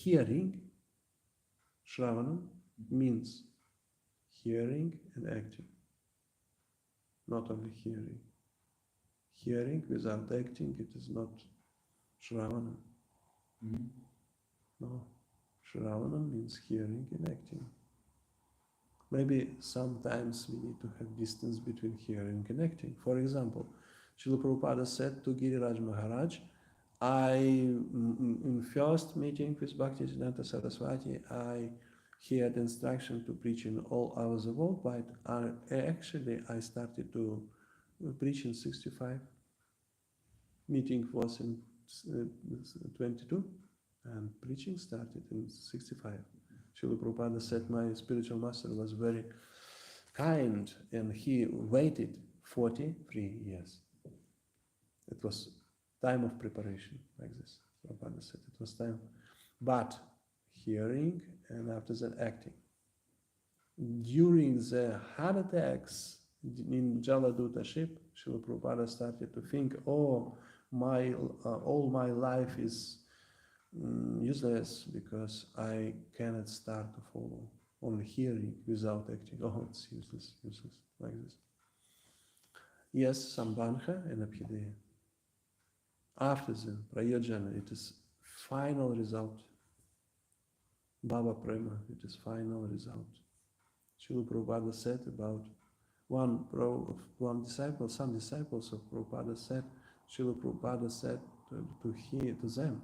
hearing, Shravanam, means hearing and acting. Not only hearing. Hearing without acting, it is not Shravanam. No. Shravanam means hearing and acting. Maybe sometimes we need to have distance between hearing and acting. For example, Srila Prabhupada said to Giriraj Maharaj, in first meeting with Bhaktisiddhanta Saraswati, I had instruction to preach in all hours of the world, but actually I started to preach in 65. Meeting was in 22, and preaching started in 65. Srila Prabhupada said my spiritual master was very kind, and he waited 43 years. It was time of preparation, like this. Prabhupada said it was time. But hearing and after that acting. During the heart attacks in Jaladuta ship, Srila Prabhupada started to think, all my life is useless because I cannot start to follow. Only hearing without acting. Oh, it's useless, like this. Yes, Sambandha and Abhideya. After the Prayojana, it is final result. Bhava Prema, it is final result. Srila Prabhupada said about some disciples of Prabhupada said, Srila Prabhupada said to them,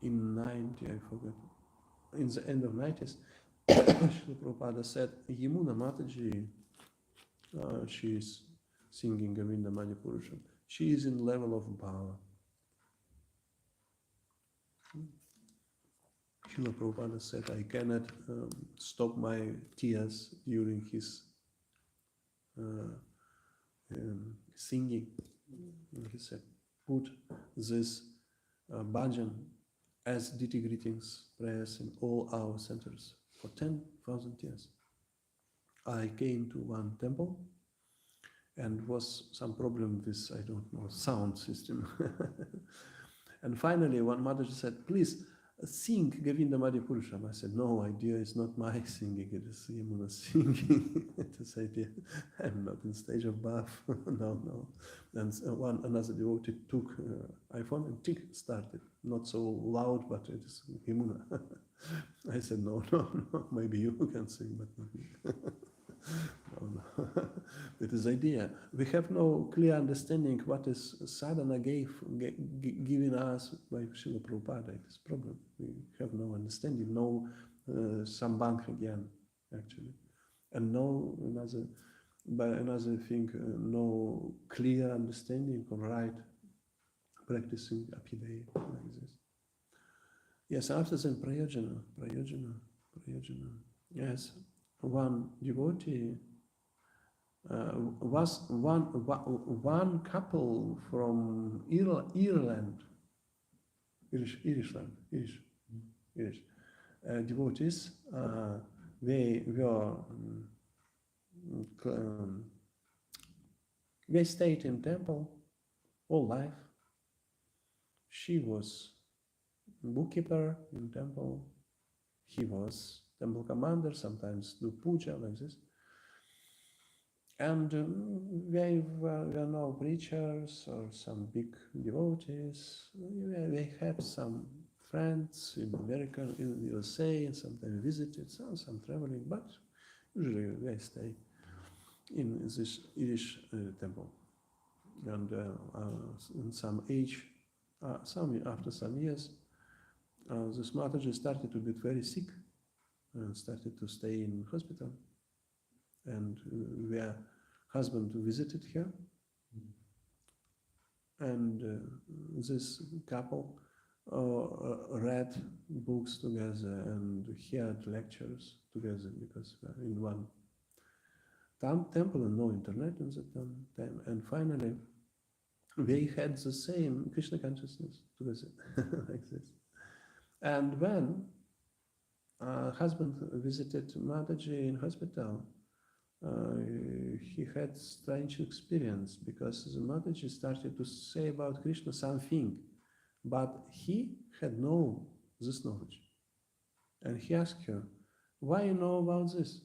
in 90, I forgot, in the end of 90s, Srila Prabhupada said, Yamuna Mataji, she is singing Govinda Manipurusha. She is in level of bhava. Srila Prabhupada said, I cannot stop my tears during his singing. And he said, put this bhajan as deity greetings prayers in all our centers for 10,000 years. I came to one temple and was some problem with, I don't know, sound system. And finally one mother said, please sing Govinda Madhyapurusham. I said, no, idea is not my singing, it is Yamuna singing. It is idea. I'm not in stage of bath. No. And another devotee took iPhone and tick started. Not so loud, but it is Yamuna. I said, no, maybe you can sing, but not me. No. It is idea. We have no clear understanding what is sadhana given us by Srila Prabhupada. It is problem. We have no understanding, no sambandha gyan, actually, and no another thing, no clear understanding or right practicing Abhideya like this. Yes, after that prayojana. Yes. One devotee was one couple from Ireland, Irish devotees. They were they stayed in temple all life. She was bookkeeper in temple. He was temple commander, sometimes do puja like this. And they were no preachers or some big devotees. They had some friends in America, in the USA, and sometimes visited, some traveling, but usually they stay in this Irish temple. And in some age, after some years, this Mataji started to get very sick and started to stay in hospital. And their husband visited her. And this couple read books together and heard lectures together, because in one temple and no internet in that time. And finally, they had the same Krishna consciousness together, like this. And when husband visited Mataji in hospital, he had strange experience, because the Mataji started to say about Krishna something, But he had no this knowledge. And he asked her, why you know about this?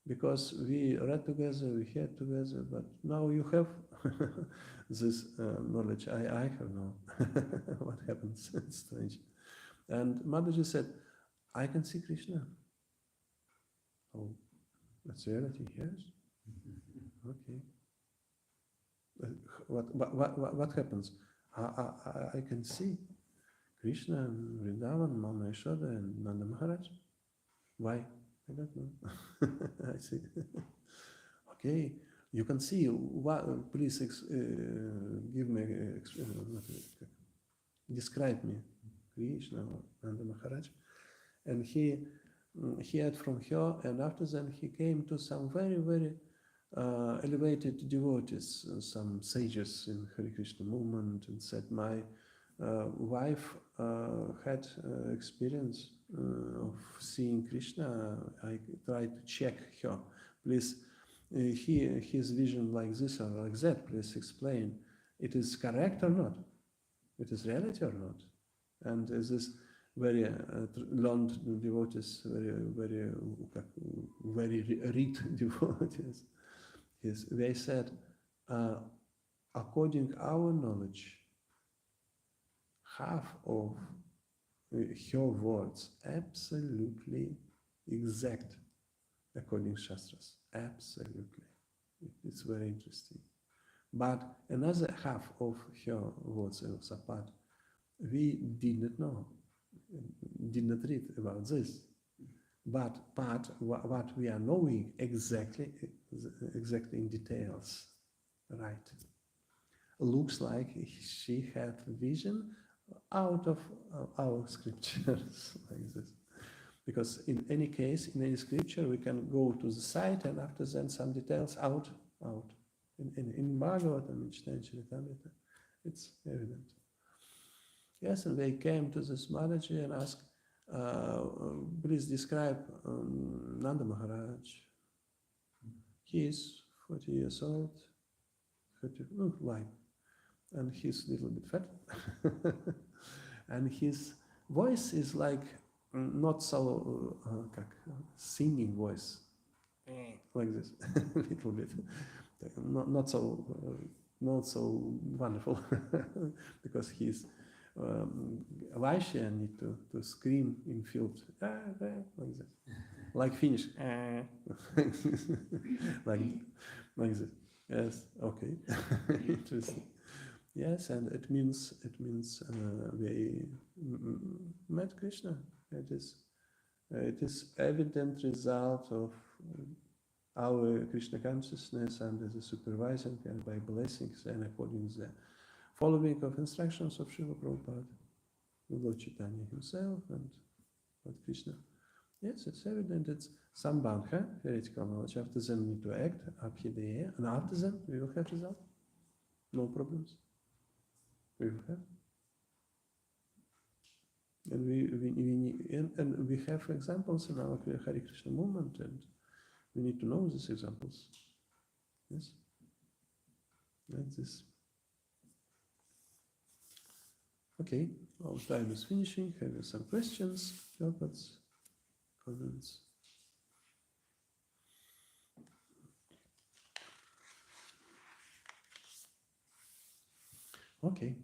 Because we read together, we heard together, but now you have this knowledge. I have no. What happens? It's strange. And Mataji said, I can see Krishna. Oh, that's reality, yes. Okay. What happens? I can see Krishna and Vrindavan, Mama Yashoda and Nanda Maharaj. Why? I don't know. I see. Okay, you can see. What? Please give me. Describe me, Krishna or Nanda Maharaj. And he heard from her, and after that he came to some very, very elevated devotees, some sages in Hare Krishna movement, and said, my wife had experience of seeing Krishna. I tried to check her. Please, his vision like this or like that, please explain. It is correct or not? It is reality or not? And this very learned devotees, very read devotees, they said, according our knowledge, half of her words absolutely exact according to Shastras. Absolutely. It's very interesting. But another half of her words was apart. We did not know, did not read about this. But what we are knowing exactly in details, right? Looks like she had vision out of our scriptures like this. Because in any case, in any scripture, we can go to the site and after then some details out. In Bhagavatam, in Charitamrita, it's evident. Yes, and they came to this Mataji and asked, please describe Nanda Maharaj. He is 40 years old, 30, white, and he's a little bit fat. And his voice is like not so singing voice, like this, a little bit, not so wonderful, because he's Vaishya need to scream in field like this, like Finnish, like this. Yes, okay, interesting. Yes, and it means they met Krishna. It is evident result of our Krishna consciousness under the supervising and by blessings and according to the following of instructions of Srila Prabhupada, Lord Chaitanya himself and Lord Krishna. Yes, it's evident. It's Sambandha, theoretical knowledge. After then we need to act, abhidaya, and after then we will have result. No problems. We will have. And we have examples in our Hare Krishna movement, and we need to know these examples. Yes? That's this. Okay, our time is finishing. Have you some questions, comments? Okay.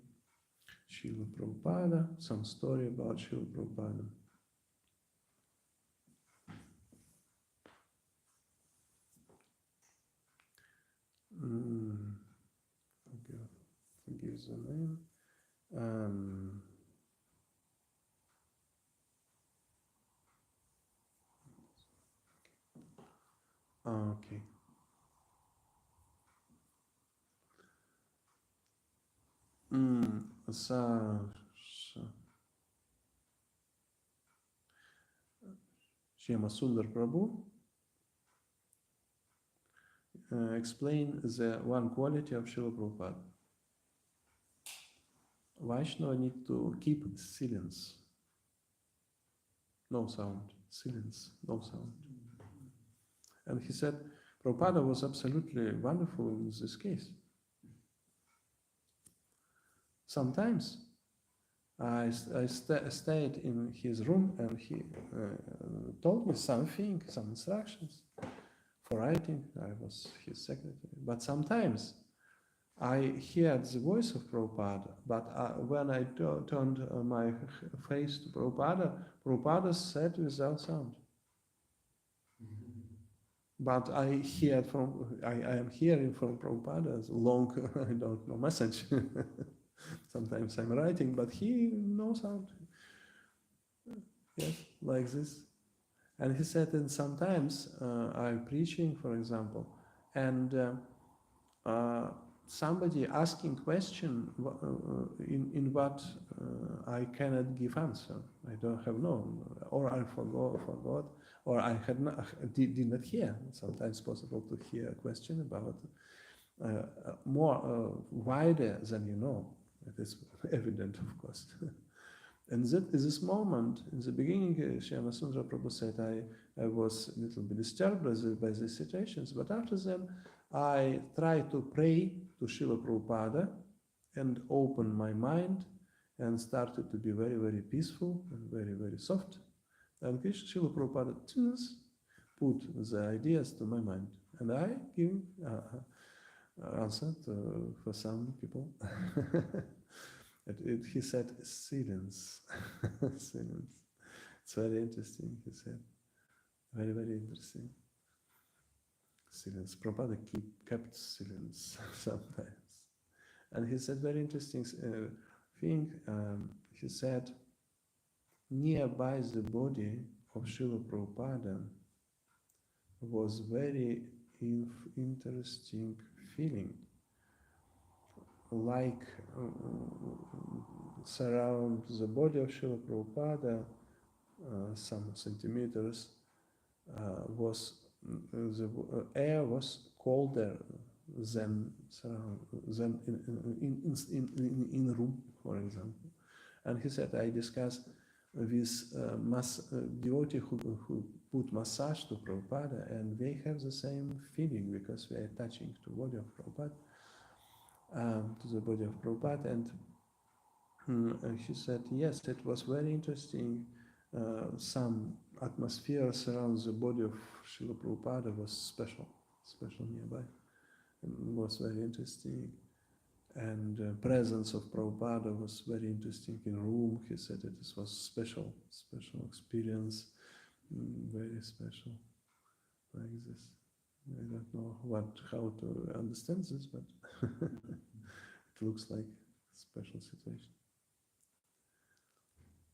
Srila Prabhupada, some story about Srila Prabhupada. Forgive the name. Okay. Shema Sundar Prabhu explain the one quality of Srila Prabhupada. Vaishnava need to keep silence. No sound. Silence. No sound. And he said, Prabhupada was absolutely wonderful in this case. Sometimes I stayed in his room and he told me something, some instructions for writing. I was his secretary. But sometimes I heard the voice of Prabhupada, but when I turned my face to Prabhupada, Prabhupada said without sound. But I am hearing from Prabhupada's long, I don't know, message. Sometimes I'm writing, but he no sound. Yes, like this. And he said, and sometimes I'm preaching, for example, and somebody asking question in what I cannot give answer. I don't have known, or I forgot, or I had not, did not hear. Sometimes possible to hear a question about more wider than you know. It is evident, of course. And that is this moment, in the beginning, Shyamasundara Prabhu said, I was a little bit disturbed by these situations, but after then, I tried to pray to Srila Prabhupada and open my mind and started to be very, very peaceful and very, very soft. And Srila Prabhupada put the ideas to my mind. And I give answer for some people. He said, silence. Silence. It's very interesting, he said. Very, very interesting. Silence. Prabhupada kept silence sometimes. And he said very interesting thing. He said, nearby the body of Srila Prabhupada was very interesting feeling. Like surround the body of Srila Prabhupada, some centimeters, was the air was colder than in room, for example. And he said, I discussed with devotee who put massage to Prabhupada, and they have the same feeling because we are touching to body of Prabhupada. To the body of Prabhupada, and he said, yes, it was very interesting. Some atmosphere around the body of Srila Prabhupada was special nearby. It was very interesting. And presence of Prabhupada was very interesting in room. He said it was special experience, very special, like this. I don't know how to understand this, but it looks like a special situation.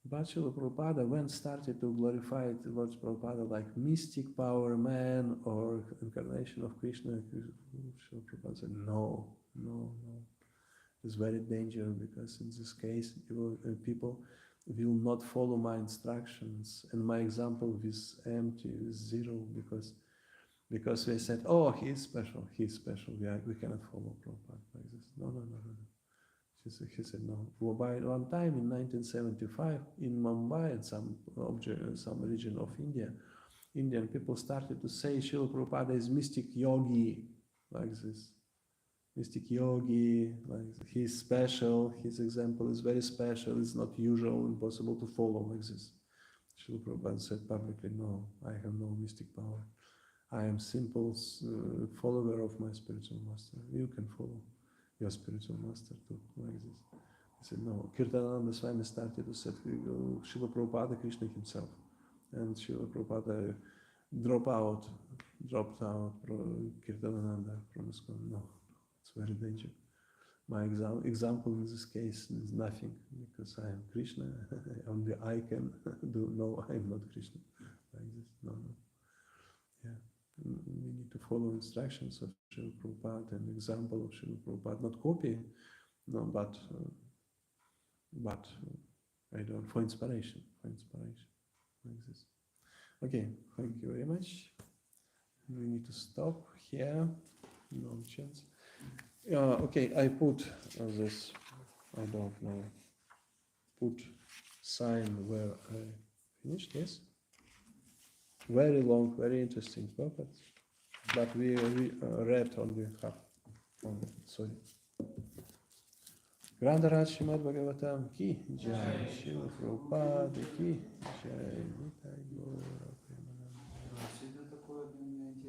But Srila Prabhupada, when started to glorify Lord Prabhupada like mystic power man or incarnation of Krishna, Srila Prabhupada said, no. It's very dangerous because in this case, people will not follow my instructions and my example with empty, with zero, because they said, oh, he's special, we cannot follow Prabhupada like this. No. He said, no. By one time in 1975 in Mumbai, in some region of India, Indian people started to say Srila Prabhupada is mystic yogi, like this. Mystic yogi, like he's special, his example is very special, it's not usual, impossible to follow like this. Srila Prabhupada said publicly, no, I have no mystic power. I am simple follower of my spiritual master. You can follow your spiritual master too, like this. He said, no. Kirtananda Swami started to say, Srila Prabhupada, Krishna himself. And Srila Prabhupada dropped out Kirtananda from ISKCON. No, it's very dangerous. My example in this case is nothing, because I am Krishna, only I can do, no, I am not Krishna. Like this, no. Yeah. We need to follow instructions of Srila Prabhupada and example of Srila Prabhupada, not copy, no, but I don't, for inspiration, like this. Okay, thank you very much. We need to stop here, no chance. Okay, I put this, I don't know, put sign where I finished this. Very long, very interesting topic, but we read only half. Sorry. Grantaraj Srimad Bhagavatam ki jai, Srila Prabhupada ki jai, Nitai Gaura Premanande. Всегда такой один